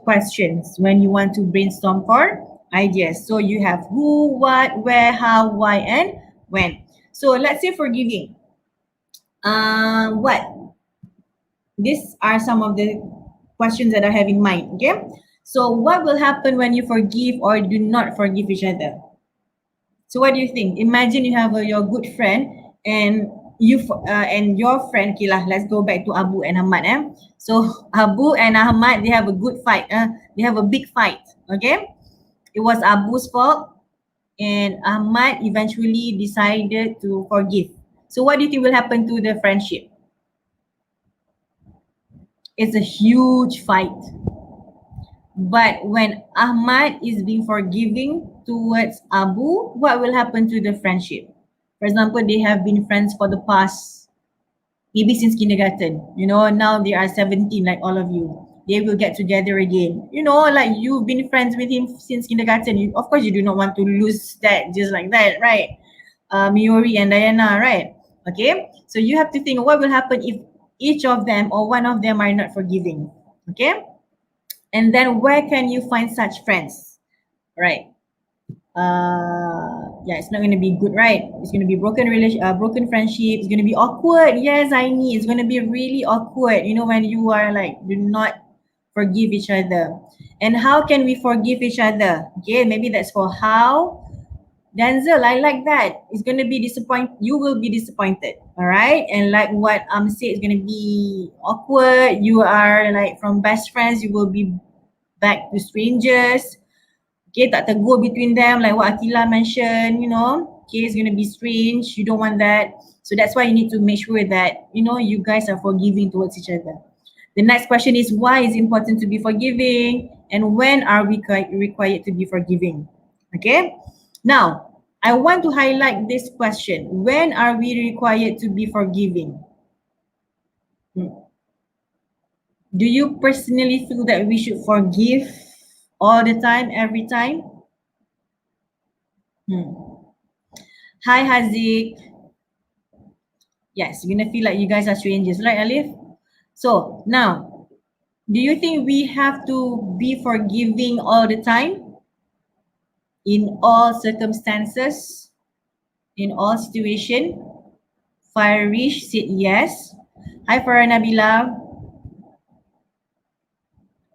questions when you want to brainstorm for ideas. So you have who, what, where, how, why, and when. So let's say forgiving. What? These are some of the questions that I have in mind, okay? So what will happen when you forgive or do not forgive each other? So what do you think? Imagine you have your good friend and your friend, okay lah, let's go back to Abu and Ahmad. So Abu and Ahmad, they have a good fight. They have a big fight, okay? It was Abu's fault and Ahmad eventually decided to forgive. So what do you think will happen to the friendship? It's a huge fight. But when Ahmad is being forgiving towards Abu, what will happen to the friendship? For example, they have been friends for the past, maybe since kindergarten. You know, now they are 17 like all of you. They will get together again. You know, like you've been friends with him since kindergarten. Of course, you do not want to lose that just like that, right? Miori and Diana, right? Okay, so you have to think what will happen if each of them or one of them are not forgiving, okay? And then where can you find such friends, right? Yeah, it's not going to be good, right? It's going to be broken friendship. It's going to be awkward. Yes, I need. It's going to be really awkward. You know, when you are like, do not forgive each other. And how can we forgive each other? Okay, maybe that's for how. Denzel, I like that. It's going to be disappointed. You will be disappointed. All right. And like what said, it's going to be awkward. You are like from best friends, you will be back to strangers. Okay, tak tegur between them like what Akila mentioned, you know. Okay, it's gonna be strange. You don't want that. So that's why you need to make sure that, you know, you guys are forgiving towards each other. The next question is, why is it important to be forgiving, and when are we required to be forgiving? Okay. Now, I want to highlight this question. When are we required to be forgiving? Do you personally feel that we should forgive all the time, every time? Hi, Hazik. Yes, you're gonna feel like you guys are strangers, right, Alif? So now, do you think we have to be forgiving all the time? In all circumstances? In all situation? Farish said yes. Hi, Farah Nabila.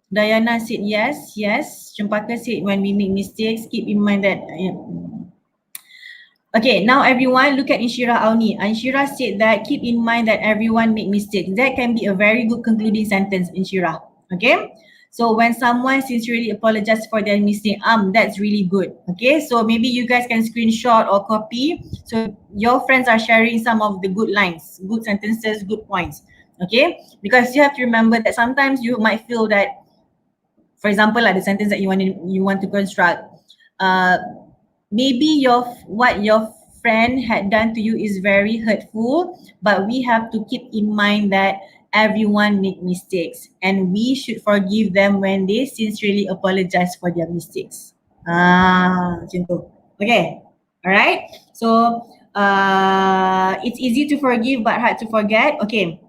Diana said yes, yes. Cempaka said when we make mistakes, keep in mind that. Okay, now everyone look at Inshira Auni. Inshira said that keep in mind that everyone make mistakes. That can be a very good concluding sentence, Inshira. Okay, so when someone sincerely apologizes for their mistake, that's really good. Okay, so maybe you guys can screenshot or copy. So your friends are sharing some of the good lines, good sentences, good points. Okay, because you have to remember that sometimes you might feel that, for example, like the sentence that you want to construct, maybe what your friend had done to you is very hurtful, but we have to keep in mind that everyone make mistakes and we should forgive them when they sincerely apologize for their mistakes. Macam tu. Okay, alright. So it's easy to forgive but hard to forget. Okay,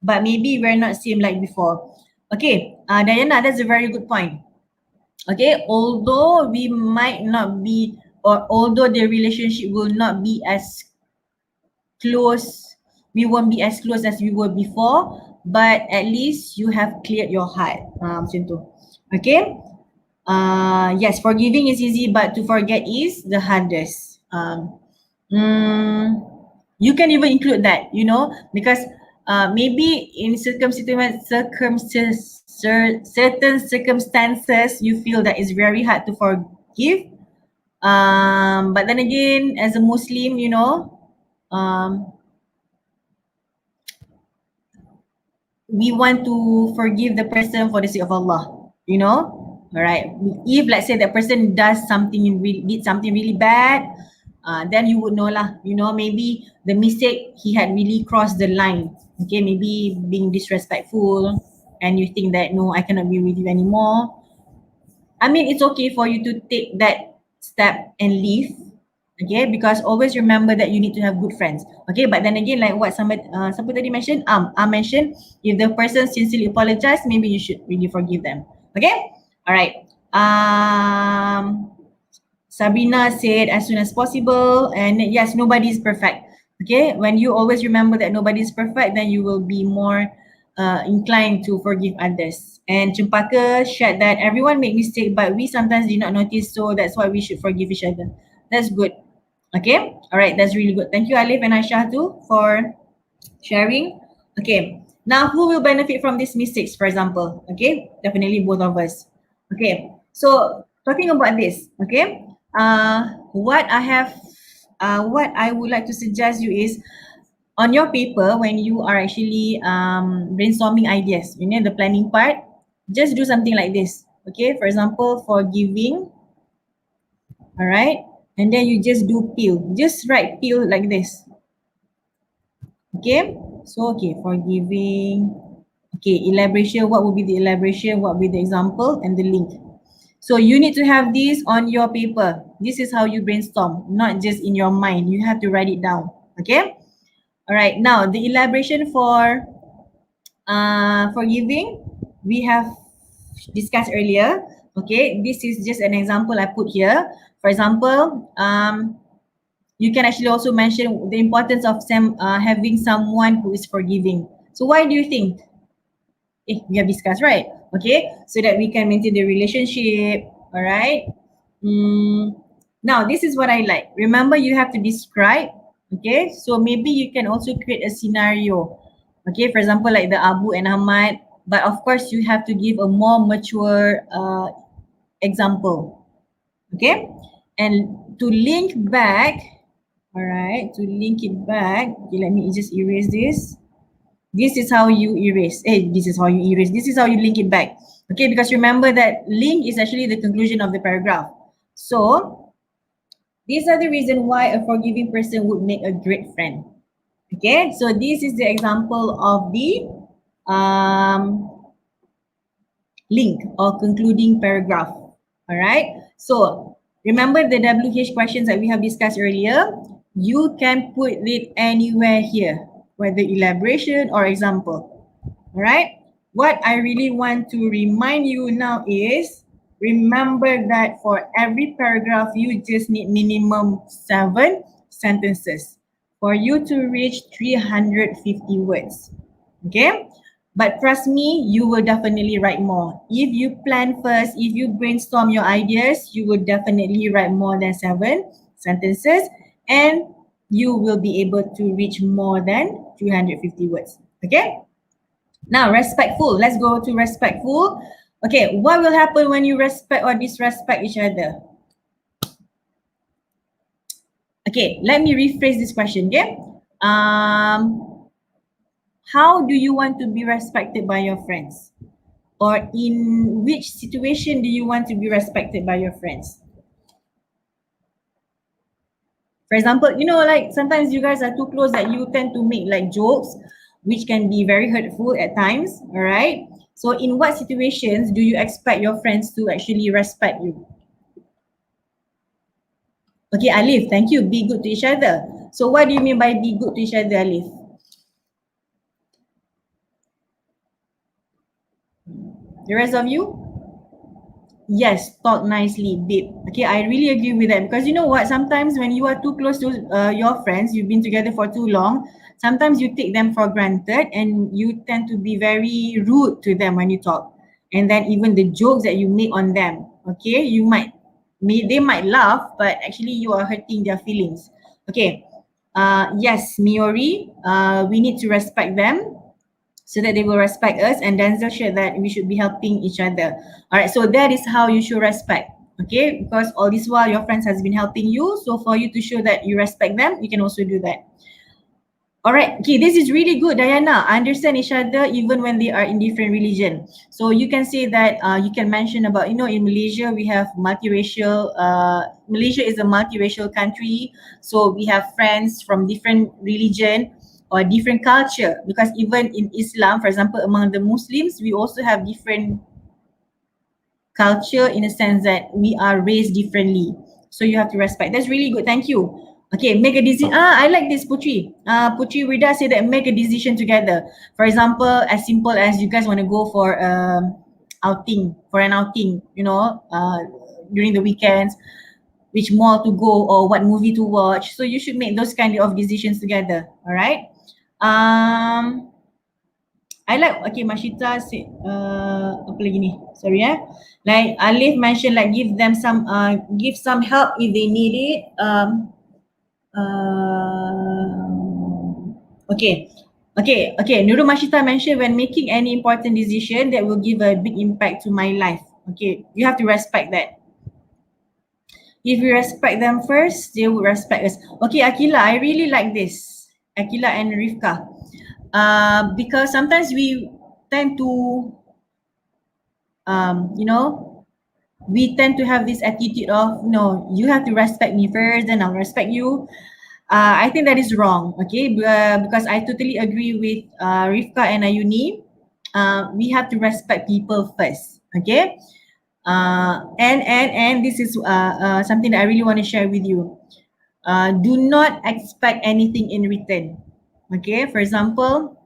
but maybe we're not same like before. Okay, Diana, that's a very good point. Okay, although we might not be, or although the relationship will not be as close, we won't be as close as we were before, but at least you have cleared your heart. Macam tu. Okay. Yes, forgiving is easy, but to forget is the hardest. You can even include that, you know, because maybe in certain circumstances you feel that it's very hard to forgive. But then again, as a Muslim, you know, we want to forgive the person for the sake of Allah, you know. All right. If let's say that person did something really bad, then you would know lah. You know, maybe the mistake he had really crossed the line. Okay, maybe being disrespectful, and you think that no, I cannot be with you anymore. I mean, it's okay for you to take that step and leave. Okay, because always remember that you need to have good friends. Okay, but then again, like what somebody tadi mentioned, I mentioned, if the person sincerely apologize, maybe you should really forgive them. Okay, all right. Sabrina said as soon as possible, and yes, nobody is perfect. Okay, when you always remember that nobody is perfect, then you will be more inclined to forgive others. And Cempaka shared that everyone make mistake, but we sometimes did not notice, so that's why we should forgive each other. That's good. Okay, all right, that's really good. Thank you, Alif and Aisha too, for sharing. Okay, now who will benefit from these mistakes, for example? Okay, definitely both of us. Okay, so talking about this, okay, what I would like to suggest you is, on your paper, when you are actually brainstorming ideas, you know, the planning part, just do something like this. Okay, for example, forgiving. All right, and then you just do peel. Just write peel like this. Okay, so okay, forgiving. Okay, elaboration. What will be the elaboration? What will be the example and the link? So you need to have this on your paper. This is how you brainstorm, not just in your mind. You have to write it down. Okay. All right. Now the elaboration for forgiving, we have discussed earlier. Okay, this is just an example I put here. For example, you can actually also mention the importance of having someone who is forgiving. So why do you think? We have discussed, right? Okay, so that we can maintain the relationship. All right. Now this is what I like. Remember, you have to describe. Okay, so maybe you can also create a scenario. Okay, for example, like the Abu and Ahmad, but of course you have to give a more mature example. Okay, and to link back All right, to link it back. Okay, let me just erase this. This is how you erase. This is how you erase. This is how you link it back. Okay, because remember that link is actually the conclusion of the paragraph. So these are the reason why a forgiving person would make a great friend. Okay, so this is the example of the link or concluding paragraph. All right, so remember the WH questions that we have discussed earlier. You can put it anywhere here, whether elaboration or example. All right, what I really want to remind you now is, remember that for every paragraph, you just need minimum 7 sentences for you to reach 350 words. Okay, but trust me, you will definitely write more. If you plan first, if you brainstorm your ideas, you will definitely write more than 7 sentences, and you will be able to reach more than 350 words. Okay, now respectful. Let's go to respectful. Okay, what will happen when you respect or disrespect each other? Okay, let me rephrase this question. Okay, how do you want to be respected by your friends? Or in which situation do you want to be respected by your friends? For example, you know, like sometimes you guys are too close that you tend to make like jokes, which can be very hurtful at times, all right? So in what situations do you expect your friends to actually respect you? Okay, Alif, thank you. Be good to each other. So what do you mean by be good to each other, Alif? The rest of you? Yes, talk nicely, babe. Okay, I really agree with that, because you know what? Sometimes when you are too close to your friends, you've been together for too long, sometimes you take them for granted and you tend to be very rude to them when you talk. And then even the jokes that you make on them, okay, they might laugh, but actually you are hurting their feelings. Okay, yes, Miori, we need to respect them so that they will respect us. And Denzel shared that we should be helping each other. All right, so that is how you show respect. Okay, because all this while your friends has been helping you, so for you to show that you respect them, you can also do that. All right, okay, this is really good, Diana. Understand each other even when they are in different religion. So you can say that you can mention about, you know, in Malaysia we have multiracial. Malaysia is a multiracial country, so we have friends from different religion or different culture, because even in Islam, for example, among the Muslims, we also have different culture in a sense that we are raised differently. So you have to respect. That's really good. Thank you. Okay, make a decision. I like this, Putri. Putri Rida said that make a decision together. For example, as simple as you guys want to go for an outing, you know, during the weekends, which mall to go or what movie to watch. So you should make those kind of decisions together. All right. I like, okay, Mashita said, apa lagi ni? Sorry Like Alif mentioned, like give some help if they need it. Okay. Nurul Mashita mentioned, when making any important decision that will give a big impact to my life. Okay, you have to respect that. If we respect them first, they will respect us. Okay, Akila, I really like this. Akila and Rifka. Because sometimes we tend to, you know, we tend to have this attitude of, no, you have to respect me first, then I'll respect you. I think that is wrong, okay? Because I totally agree with Rifka and Ayuni. We have to respect people first, okay? And this is something that I really want to share with you. Do not expect anything in return, okay? For example,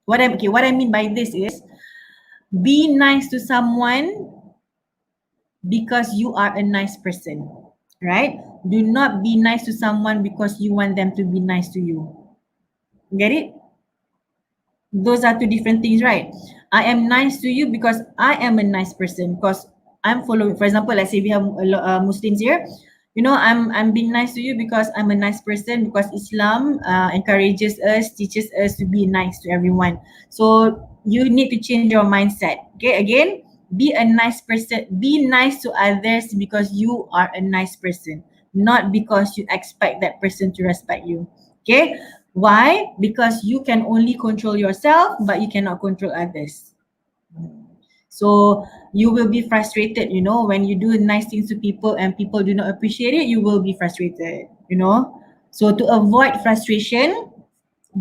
what I mean by this is, be nice to someone because you are a nice person, right? Do not be nice to someone because you want them to be nice to you. Get it? Those are two different things, right? I am nice to you because I am a nice person, because I'm following. For example, let's say we have a lot of Muslims here. You know, I'm being nice to you because I'm a nice person, because Islam encourages us, teaches us to be nice to everyone. So you need to change your mindset. Okay, again, be a nice person. Be nice to others because you are a nice person. not because you expect that person to respect you. Okay, why? Because you can only control yourself, but you cannot control others. So you will be frustrated, you know, when you do nice things to people and people do not appreciate it, you will be frustrated, you know. So to avoid frustration,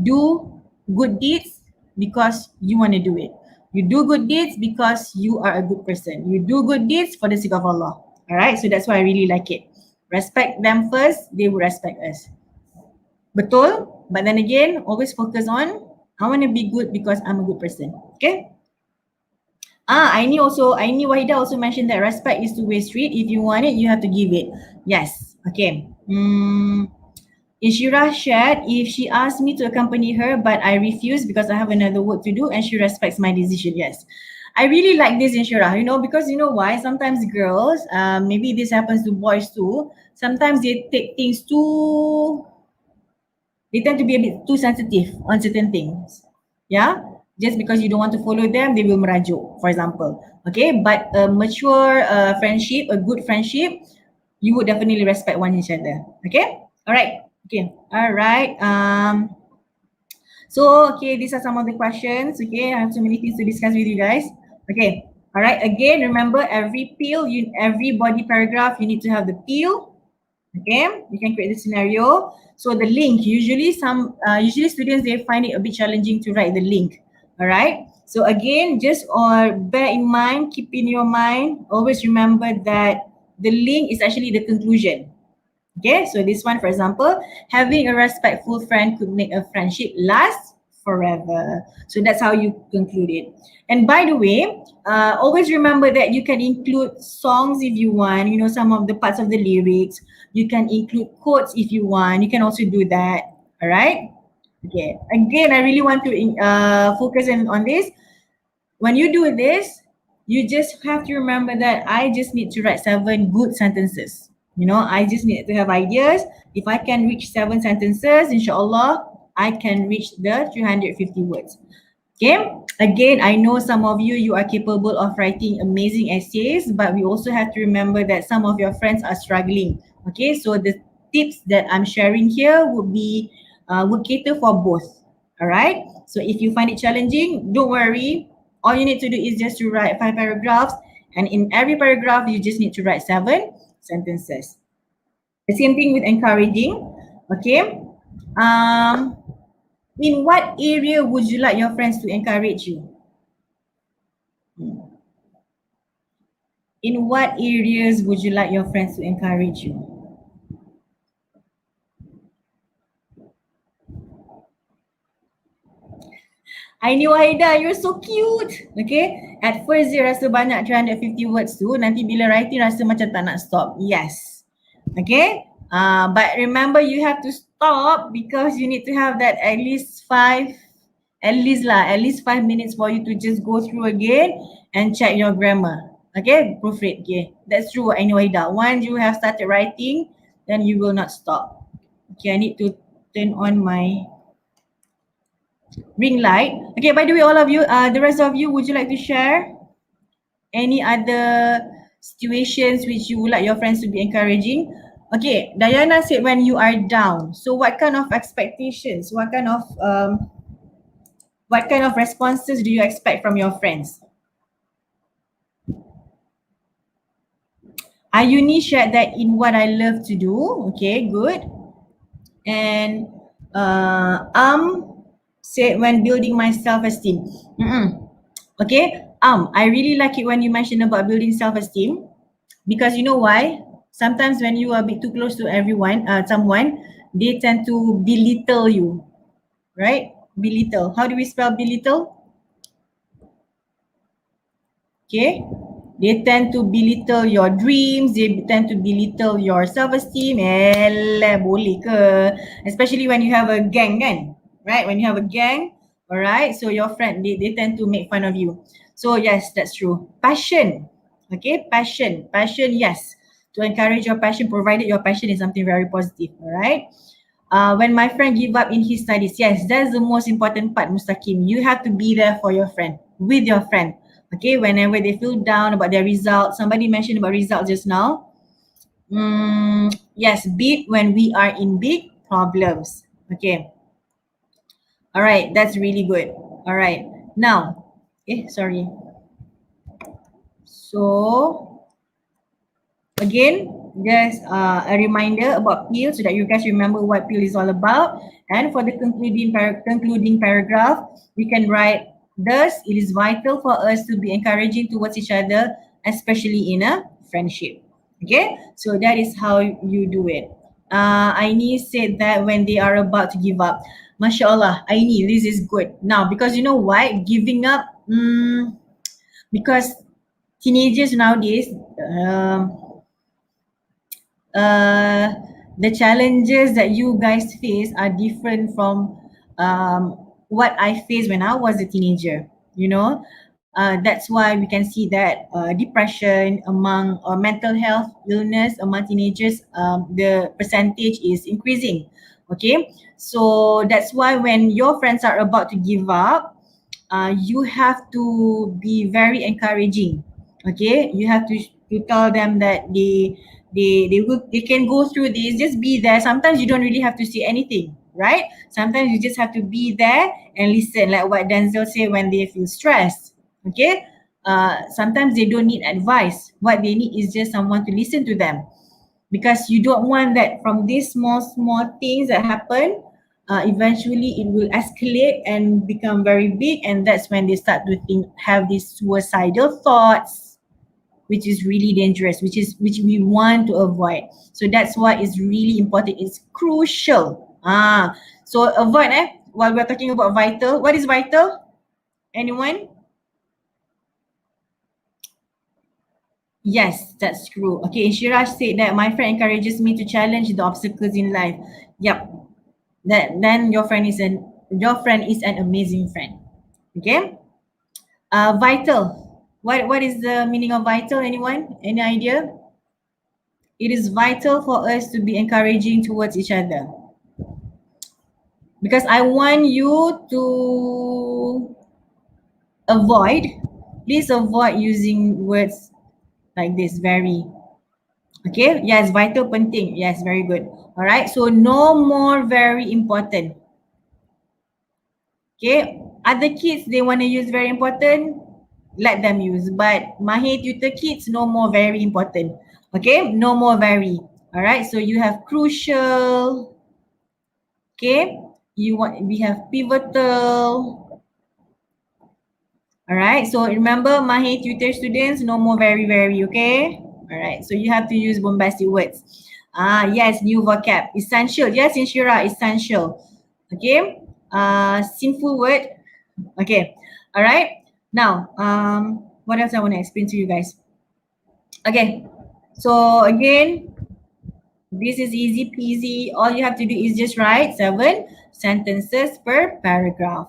do good deeds because you want to do it. You do good deeds because you are a good person. You do good deeds for the sake of Allah. All right, so that's why I really like it. Respect them first, they will respect us. Betul, but then again, always focus on I want to be good because I'm a good person. Okay. Aini Wahida also mentioned that respect is two-way street. If you want it, you have to give it. Yes. Okay. Inshira shared, if she asked me to accompany her, but I refuse because I have another work to do and she respects my decision. Yes. I really like this, Inshira, you know, because you know why? Sometimes girls, maybe this happens to boys too, sometimes they take things they tend to be a bit too sensitive on certain things. Yeah? Just because you don't want to follow them, they will merajuk, for example. Okay, but a mature friendship, a good friendship, you would definitely respect one each other. Okay, all right. Okay, all right. So okay, these are some of the questions. Okay, I have so many things to discuss with you guys. Okay, all right. Again, remember every every body paragraph, you need to have the peel. Okay, you can create the scenario. So the link, usually students, they find it a bit challenging to write the link. All right. So again, just bear in mind, keep in your mind, always remember that the link is actually the conclusion. Okay, so this one, for example, having a respectful friend could make a friendship last forever. So that's how you conclude it. And by the way, always remember that you can include songs if you want, you know, some of the parts of the lyrics. You can include quotes if you want. You can also do that. All right. Okay. Again, I really want to focus on this. When you do this, you just have to remember that I just need to write 7 good sentences. You know, I just need to have ideas. If I can reach 7 sentences, inshallah, I can reach the 350 words. Okay. Again, I know some of you are capable of writing amazing essays, but we also have to remember that some of your friends are struggling. Okay, so the tips that I'm sharing here would cater for both. All right. So if you find it challenging, don't worry. All you need to do is just to write 5 paragraphs, and in every paragraph, you just need to write 7 sentences. The same thing with encouraging. Okay. In what area would you like your friends to encourage you? In what areas would you like your friends to encourage you? Aini Wahida, you're so cute. Okay. At first dia rasa banyak 350 words tu, nanti bila writing rasa macam tak nak stop. Yes. Okay. But remember you have to stop because you need to have that at least 5 minutes for you to just go through again and check your grammar. Okay, proofread. Okay, that's true. Aini Wahida. Once you have started writing, then you will not stop. Okay, I need to turn on my ring light. Okay, by the way, all of you, the rest of you, would you like to share any other situations which you would like your friends to be encouraging? Okay, Diana said when you are down. So what kind of expectations, what kind of responses do you expect from your friends? Ayuni shared that in what I love to do. Okay, good. And said when building my self-esteem. Okay, I really like it when you mentioned about building self-esteem, because you know why? Sometimes when you are a bit too close to someone, they tend to belittle you, right? Belittle. How do we spell belittle? Okay. They tend to belittle your dreams. They tend to belittle your self-esteem. Boleh ke? Especially when you have a gang, kan? Right? When you have a gang, alright? So your friend, they tend to make fun of you. So yes, that's true. Passion. Okay, passion. Passion, yes. To encourage your passion, provided your passion is something very positive, alright? When my friend give up in his studies, yes, that's the most important part, Mustaqim. You have to be there for your friend, with your friend. Okay, whenever they feel down about their results, somebody mentioned about results just now. Yes, big when we are in big problems. Okay. All right, that's really good. All right. Now, sorry. So again, just a reminder about PIL so that you guys remember what PIL is all about. And for the concluding paragraph, we can write, thus, it is vital for us to be encouraging towards each other, especially in a friendship. Okay, so that is how you do it. Aini said that when they are about to give up. Masya Allah, Aini, this is good. Now, because you know why? Giving up, because teenagers nowadays, the challenges that you guys face are different from what I faced when I was a teenager. You know, that's why we can see that depression among or mental health illness among teenagers, the percentage is increasing. Okay, so that's why when your friends are about to give up, you have to be very encouraging. Okay, you have to tell them that they can go through this. Just be there. Sometimes you don't really have to say anything, right? Sometimes you just have to be there and listen, like what Denzel said when they feel stressed. Okay, sometimes they don't need advice. What they need is just someone to listen to them, because you don't want that from these small things that happen, eventually it will escalate and become very big, and that's when they start to have these suicidal thoughts, which is really dangerous, which we want to avoid. So that's why it's really important. It's crucial. So avoid while we're talking about vital. What is vital? Anyone? Yes, that's true. Okay, Shiraj said that my friend encourages me to challenge the obstacles in life. Yep. Then your friend is an amazing friend. Okay. Vital. What is the meaning of vital? Anyone? Any idea? It is vital for us to be encouraging towards each other. Because I want you to please avoid using words like this, very. Okay, yes, vital, penting. Yes, very good. All right, so no more very important. Okay, other kids, they want to use very important, let them use. But Mahir Tutor kids, no more very important. Okay, no more very. All right, so you have crucial. Okay, we have pivotal. All right, so remember Mahir Tutor students, no more very, okay? All right, so you have to use bombastic words. Yes, new vocab. Essential. Yes, Inshira, essential. Okay. Sinful word. Okay. All right. Now, what else I want to explain to you guys? Okay. So again, this is easy peasy. All you have to do is just write 7 sentences per paragraph.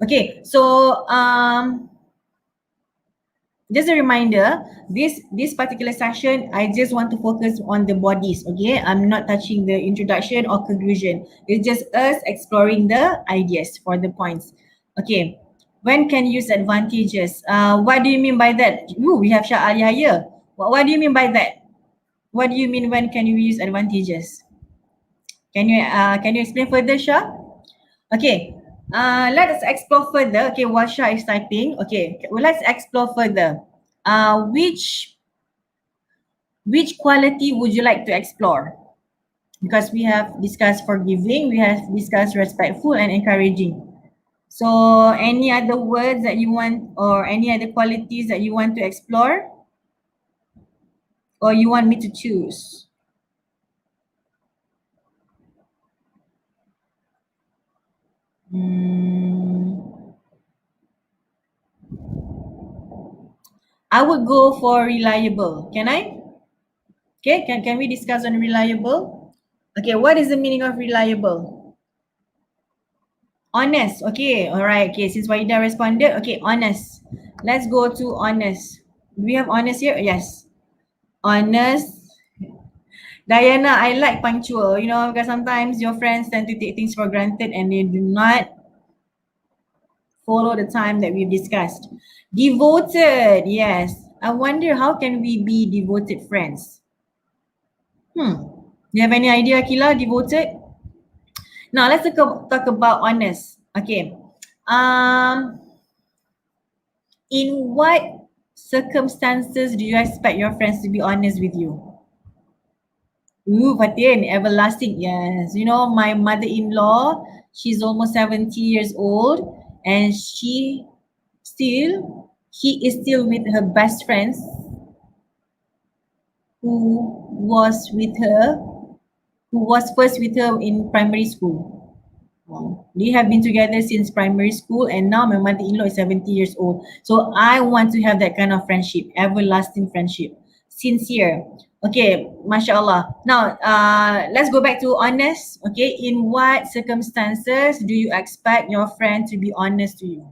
Okay. So just a reminder, this particular session, I just want to focus on the bodies. Okay, I'm not touching the introduction or conclusion. It's just us exploring the ideas for the points. Okay, when can you use advantages? What do you mean by that? We have Shah Aliyah here. What do you mean by that? What do you mean when can you use advantages? Can you explain further, Shah? Okay. Let us explore further. Okay, Washa is typing. Okay, well, let's explore further. Which quality would you like to explore? Because we have discussed forgiving, we have discussed respectful and encouraging. So any other words that you want, or any other qualities that you want to explore? Or you want me to choose? I would go for reliable. Can I? Okay, can we discuss on reliable? Okay, what is the meaning of reliable? Honest. Okay, all right. Okay, since Waida responded, okay, honest. Let's go to honest. Do we have honest here? Yes. Honest. Diana, I like punctual, you know, because sometimes your friends tend to take things for granted and they do not follow the time that we've discussed. Devoted, yes. I wonder how can we be devoted friends? you have any idea, Akila, devoted? Now let's talk about honest. Okay. In what circumstances do you expect your friends to be honest with you? Ooh, Fatin, everlasting. Yes. You know, my mother-in-law, she's almost 70 years old and she is still with her best friends who was with her, who was first with her in primary school. They have been together since primary school and now my mother-in-law is 70 years old. So I want to have that kind of friendship, everlasting friendship, sincere. Okay, mashallah. Now, let's go back to honest. Okay, in what circumstances do you expect your friend to be honest to you?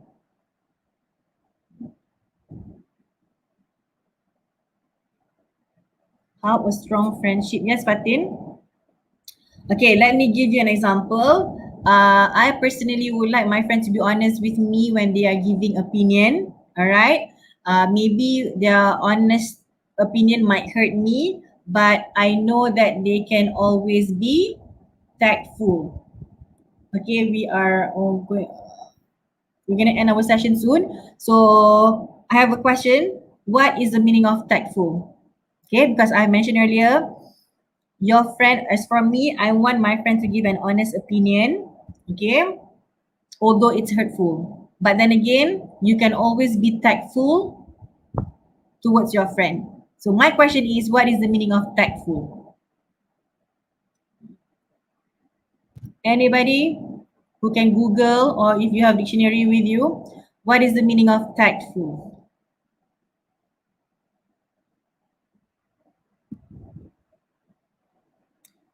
How a strong friendship. Yes, Fatin? Okay, let me give you an example. I personally would like my friend to be honest with me when they are giving opinion. All right. Maybe their honest opinion might hurt me, but I know that they can always be tactful. Okay, we're gonna end our session soon. So I have a question. What is the meaning of tactful? Okay, because I mentioned earlier, your friend, as for me, I want my friend to give an honest opinion, okay, although it's hurtful. But then again, you can always be tactful towards your friend. So my question is, what is the meaning of tactful? Anybody who can Google, or if you have dictionary with you, what is the meaning of tactful?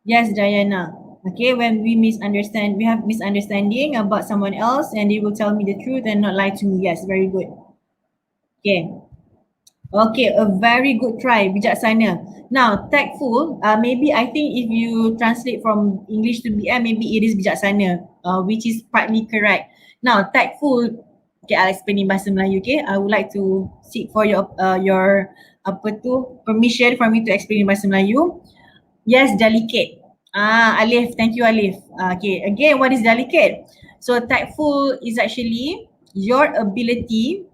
Yes, Diana. Okay, when we have misunderstanding about someone else and they will tell me the truth and not lie to me. Yes, very good. Okay. Okay, a very good try, bijaksana. Now, tactful, maybe I think if you translate from English to BM, maybe it is bijaksana, which is partly correct. Now, tactful, okay, I'll explain in Bahasa Melayu, okay? I would like to seek for your permission for me to explain in Bahasa Melayu. Yes, delicate. Alif, thank you Alif. Okay, again, what is delicate? So tactful is actually your ability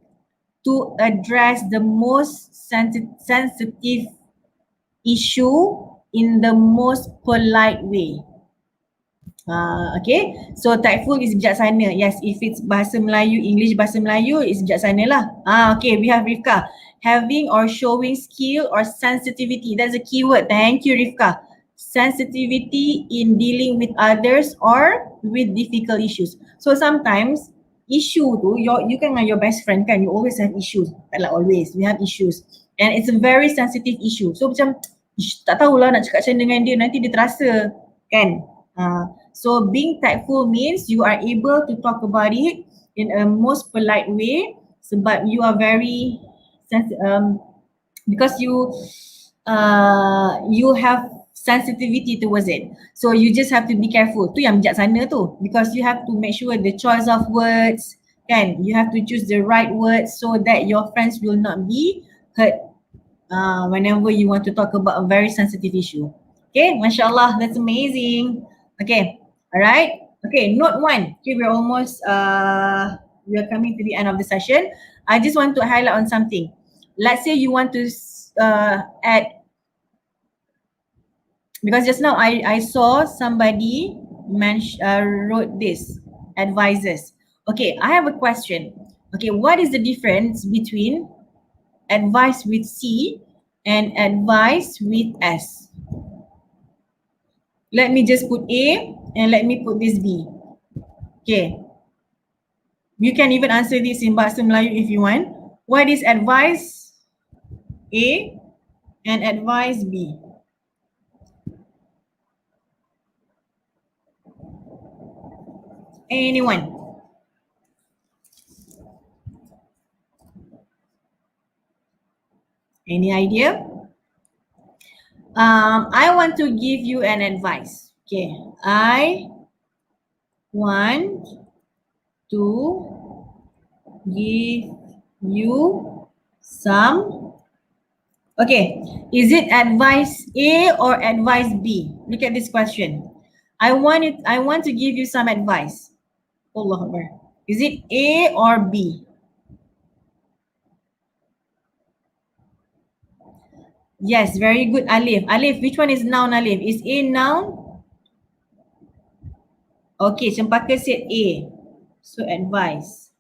to address the most sensitive issue in the most polite way. Okay, so tactful is bijaksana. Yes, if it's Bahasa Melayu, English Bahasa Melayu, it's bijaksana lah. Okay, we have Rifka. Having or showing skill or sensitivity. That's a keyword. Thank you, Rifka. Sensitivity in dealing with others or with difficult issues. So sometimes issue tu, you kan dengan your best friend kan, you always have issues. Tak lah always, we have issues. And it's a very sensitive issue. So macam, tak tahulah nak cakap macam dengan dia, nanti dia terasa kan. So being tactful means you are able to talk about it in a most polite way sebab you are very because you have sensitivity towards it. So you just have to be careful. Tu yang bijaksana tu, because you have to make sure the choice of words kan, you have to choose the right words so that your friends will not be hurt whenever you want to talk about a very sensitive issue. Okay, mashallah, that's amazing. Okay, all right. Okay, note 1. Okay, we're almost we are coming to the end of the session. I just want to highlight on something. Let's say you want to add, because just now I saw somebody wrote this, advisors. Okay, I have a question. Okay, what is the difference between advice with C and advice with S? Let me just put A and let me put this B. Okay. You can even answer this in Bahasa Melayu if you want. What is advice A and advice B? Anyone? Any idea? I want to give you an advice. Okay, I want to give you some Okay, is it advice A or advice B? Look at this question. I want to give you some advice. Allah Akbar. Is it A or B? Yes, very good, Alif. Alif, which one is noun, Alif? Is A noun? Okay, Cempaka said A. So advice.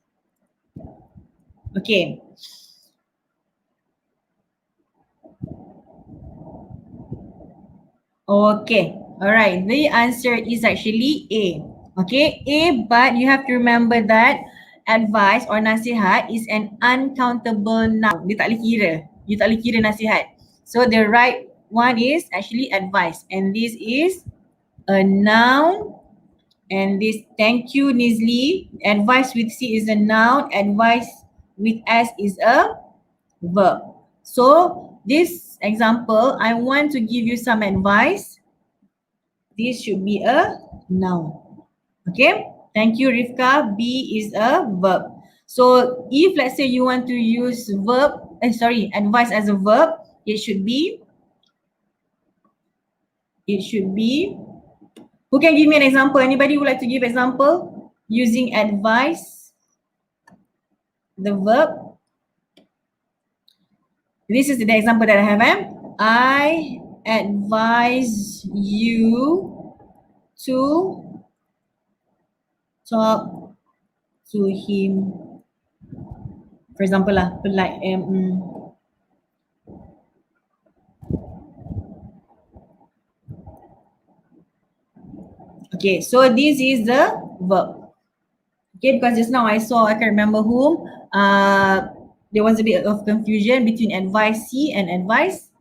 Okay. Okay, all right. The answer is actually A. Okay, A, but you have to remember that advice or nasihat is an uncountable noun. Dia tak boleh kira. You tak boleh kira nasihat. So the right one is actually advice, and this is a noun. And this, thank you, Nizli. Advice with C is a noun. Advice with S is a verb. So this example, I want to give you some advice. This should be a noun. Okay, thank you, Rifka. B is a verb. So if let's say you want to use advice as a verb, it should be, who can give me an example? Anybody would like to give example using advice, the verb? This is the example that I have. I advise you to talk to him. For example lah, polite. Okay, so this is the verb. Okay, because just now I can't remember whom. There was a bit of confusion between advice C and advice.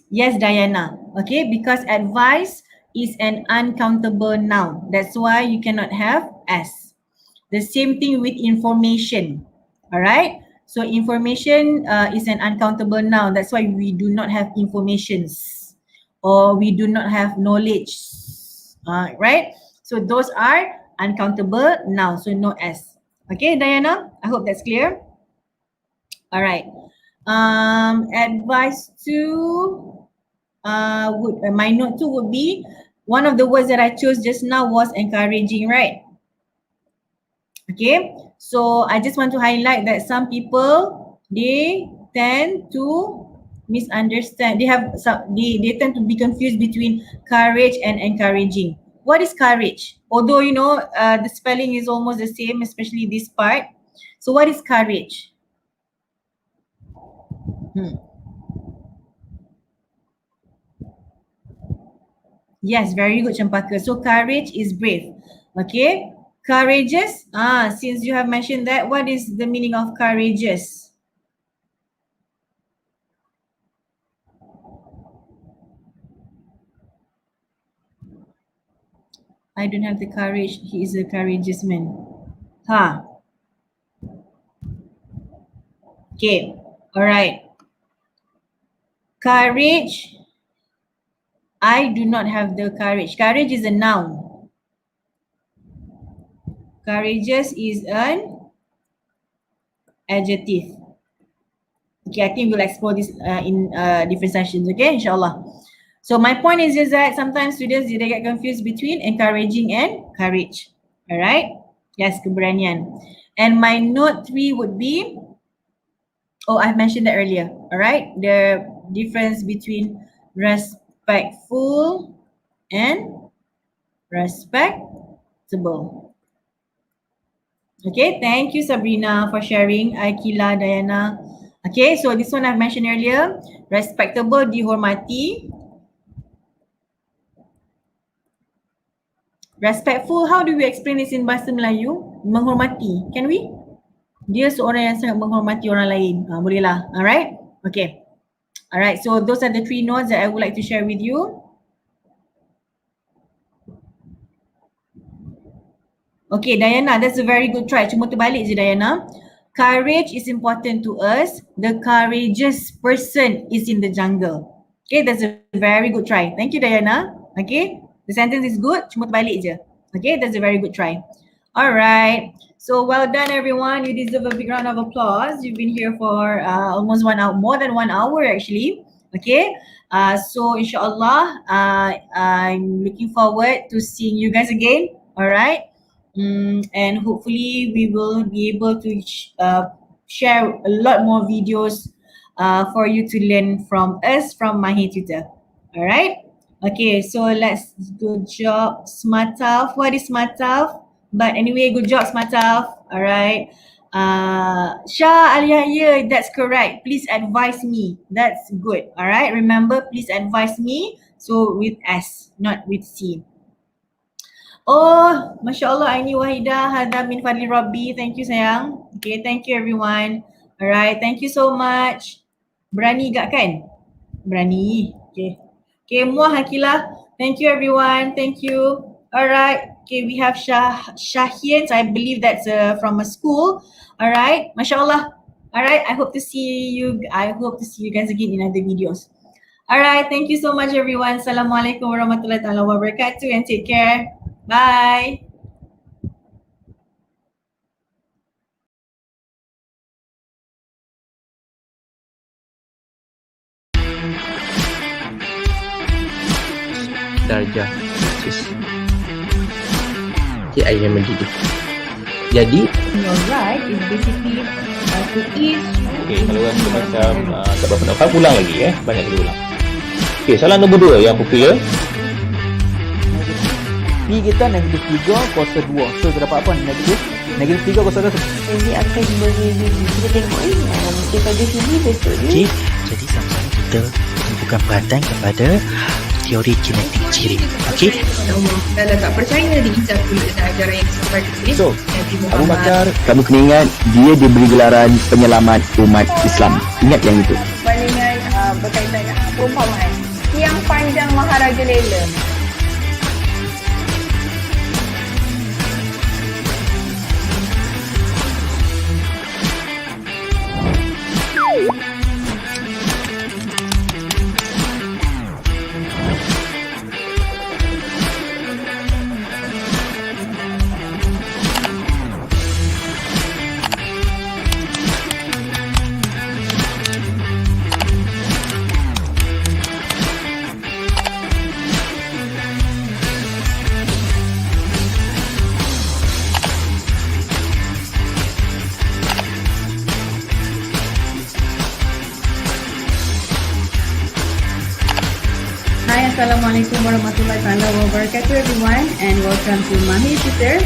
Yes, Diana. Okay, because advice is an uncountable noun. That's why you cannot have S. The same thing with information. All right. So information is an uncountable noun. That's why we do not have informations, or we do not have knowledge. Right. So those are uncountable nouns. So no S. Okay, Diana. I hope that's clear. All right. Advice to my note 2 would be, one of the words that I chose just now was encouraging, right? Okay, so I just want to highlight that some people, they tend to misunderstand. They tend to be confused between courage and encouraging. What is courage? Although the spelling is almost the same, especially this part. So what is courage? Yes, very good, Cempaka. So courage is brave. Okay. Courageous. Since you have mentioned that, what is the meaning of courageous? I don't have the courage. He is a courageous man. Okay. All right. Courage. I do not have the courage. Courage is a noun. Courageous is an adjective. Okay, I think we'll explore this in different sessions, okay, inshallah. So my point is just that sometimes students, they get confused between encouraging and courage. All right? Yes, keberanian. And my note 3 would be, I've mentioned that earlier. All right? The difference between respectful and respectable. Okay, thank you, Sabrina, for sharing. Aikila, Diana. Okay, so this one I've mentioned earlier. Respectable, dihormati. Respectful, how do we explain this in bahasa Melayu? Menghormati, can we? Dia seorang yang sangat menghormati orang lain. Bolehlah, alright? Okay. Alright, so those are the 3 notes that I would like to share with you. Okay, Diana, that's a very good try. Cuma terbalik je, Diana. Courage is important to us. The courageous person is in the jungle. Okay, that's a very good try. Thank you, Diana. Okay, the sentence is good. Cuma terbalik je. Okay, that's a very good try. Alright. So well done everyone. You deserve a big round of applause. You've been here for almost 1 hour, more than 1 hour actually. Okay. So inshallah, I'm looking forward to seeing you guys again. Alright. And hopefully we will be able to share a lot more videos for you to learn from us from Mahir Tutor. Alright. Okay, so let's good job, Smartaf. What is Smartaf? But anyway, good job, Smartaf. Alright. Shah Aliyah, that's correct. Please advise me. That's good. Alright. Remember, please advise me. So with S, not with C. Oh, Masya Allah, Aini Wahida, Hada min Fadli Rabbi. Thank you, sayang. Okay, thank you everyone. Alright, thank you so much. Berani gak kan? Berani. Okay. Okay, Muah Hakilah. Thank you everyone. Thank you. Alright. Okay, we have Shahien. I believe that's from a school. Alright. Masya Allah. Alright. I hope to see you guys again in other videos. Alright. Thank you so much everyone. Assalamualaikum warahmatullahi wabarakatuh and take care. Bye. Darjah khusus. AI yang mendidik. Jadi Your right is basically to each. Okey, kalau rasa macam tak berapa nak faham, ulang lagi banyak kali ulang. Okey, soalan nombor 2 yang popular. Ni kita negatif 3 kuasa 2. So kita dapat apa? Negatif 3 kuasa 2. Jadi akan beri kita tengok daripada sini besok dia. Okey, jadi sama-sama kita bukan perhatian kepada teori kinetik ciri. Okey? Kalau tak percaya diincar pula dengan ajaran yang seperti ini. So, Abu Bakar, kamu kena ingat dia diberi gelaran penyelamat umat Islam. Ingat yang itu. Bandingan berkaitan dengan perumpamaan. Tiang panjang Maharaja Lela. Hi, Assalamualaikum warahmatullahi wabarakatuh everyone and welcome to Mahir Tutor.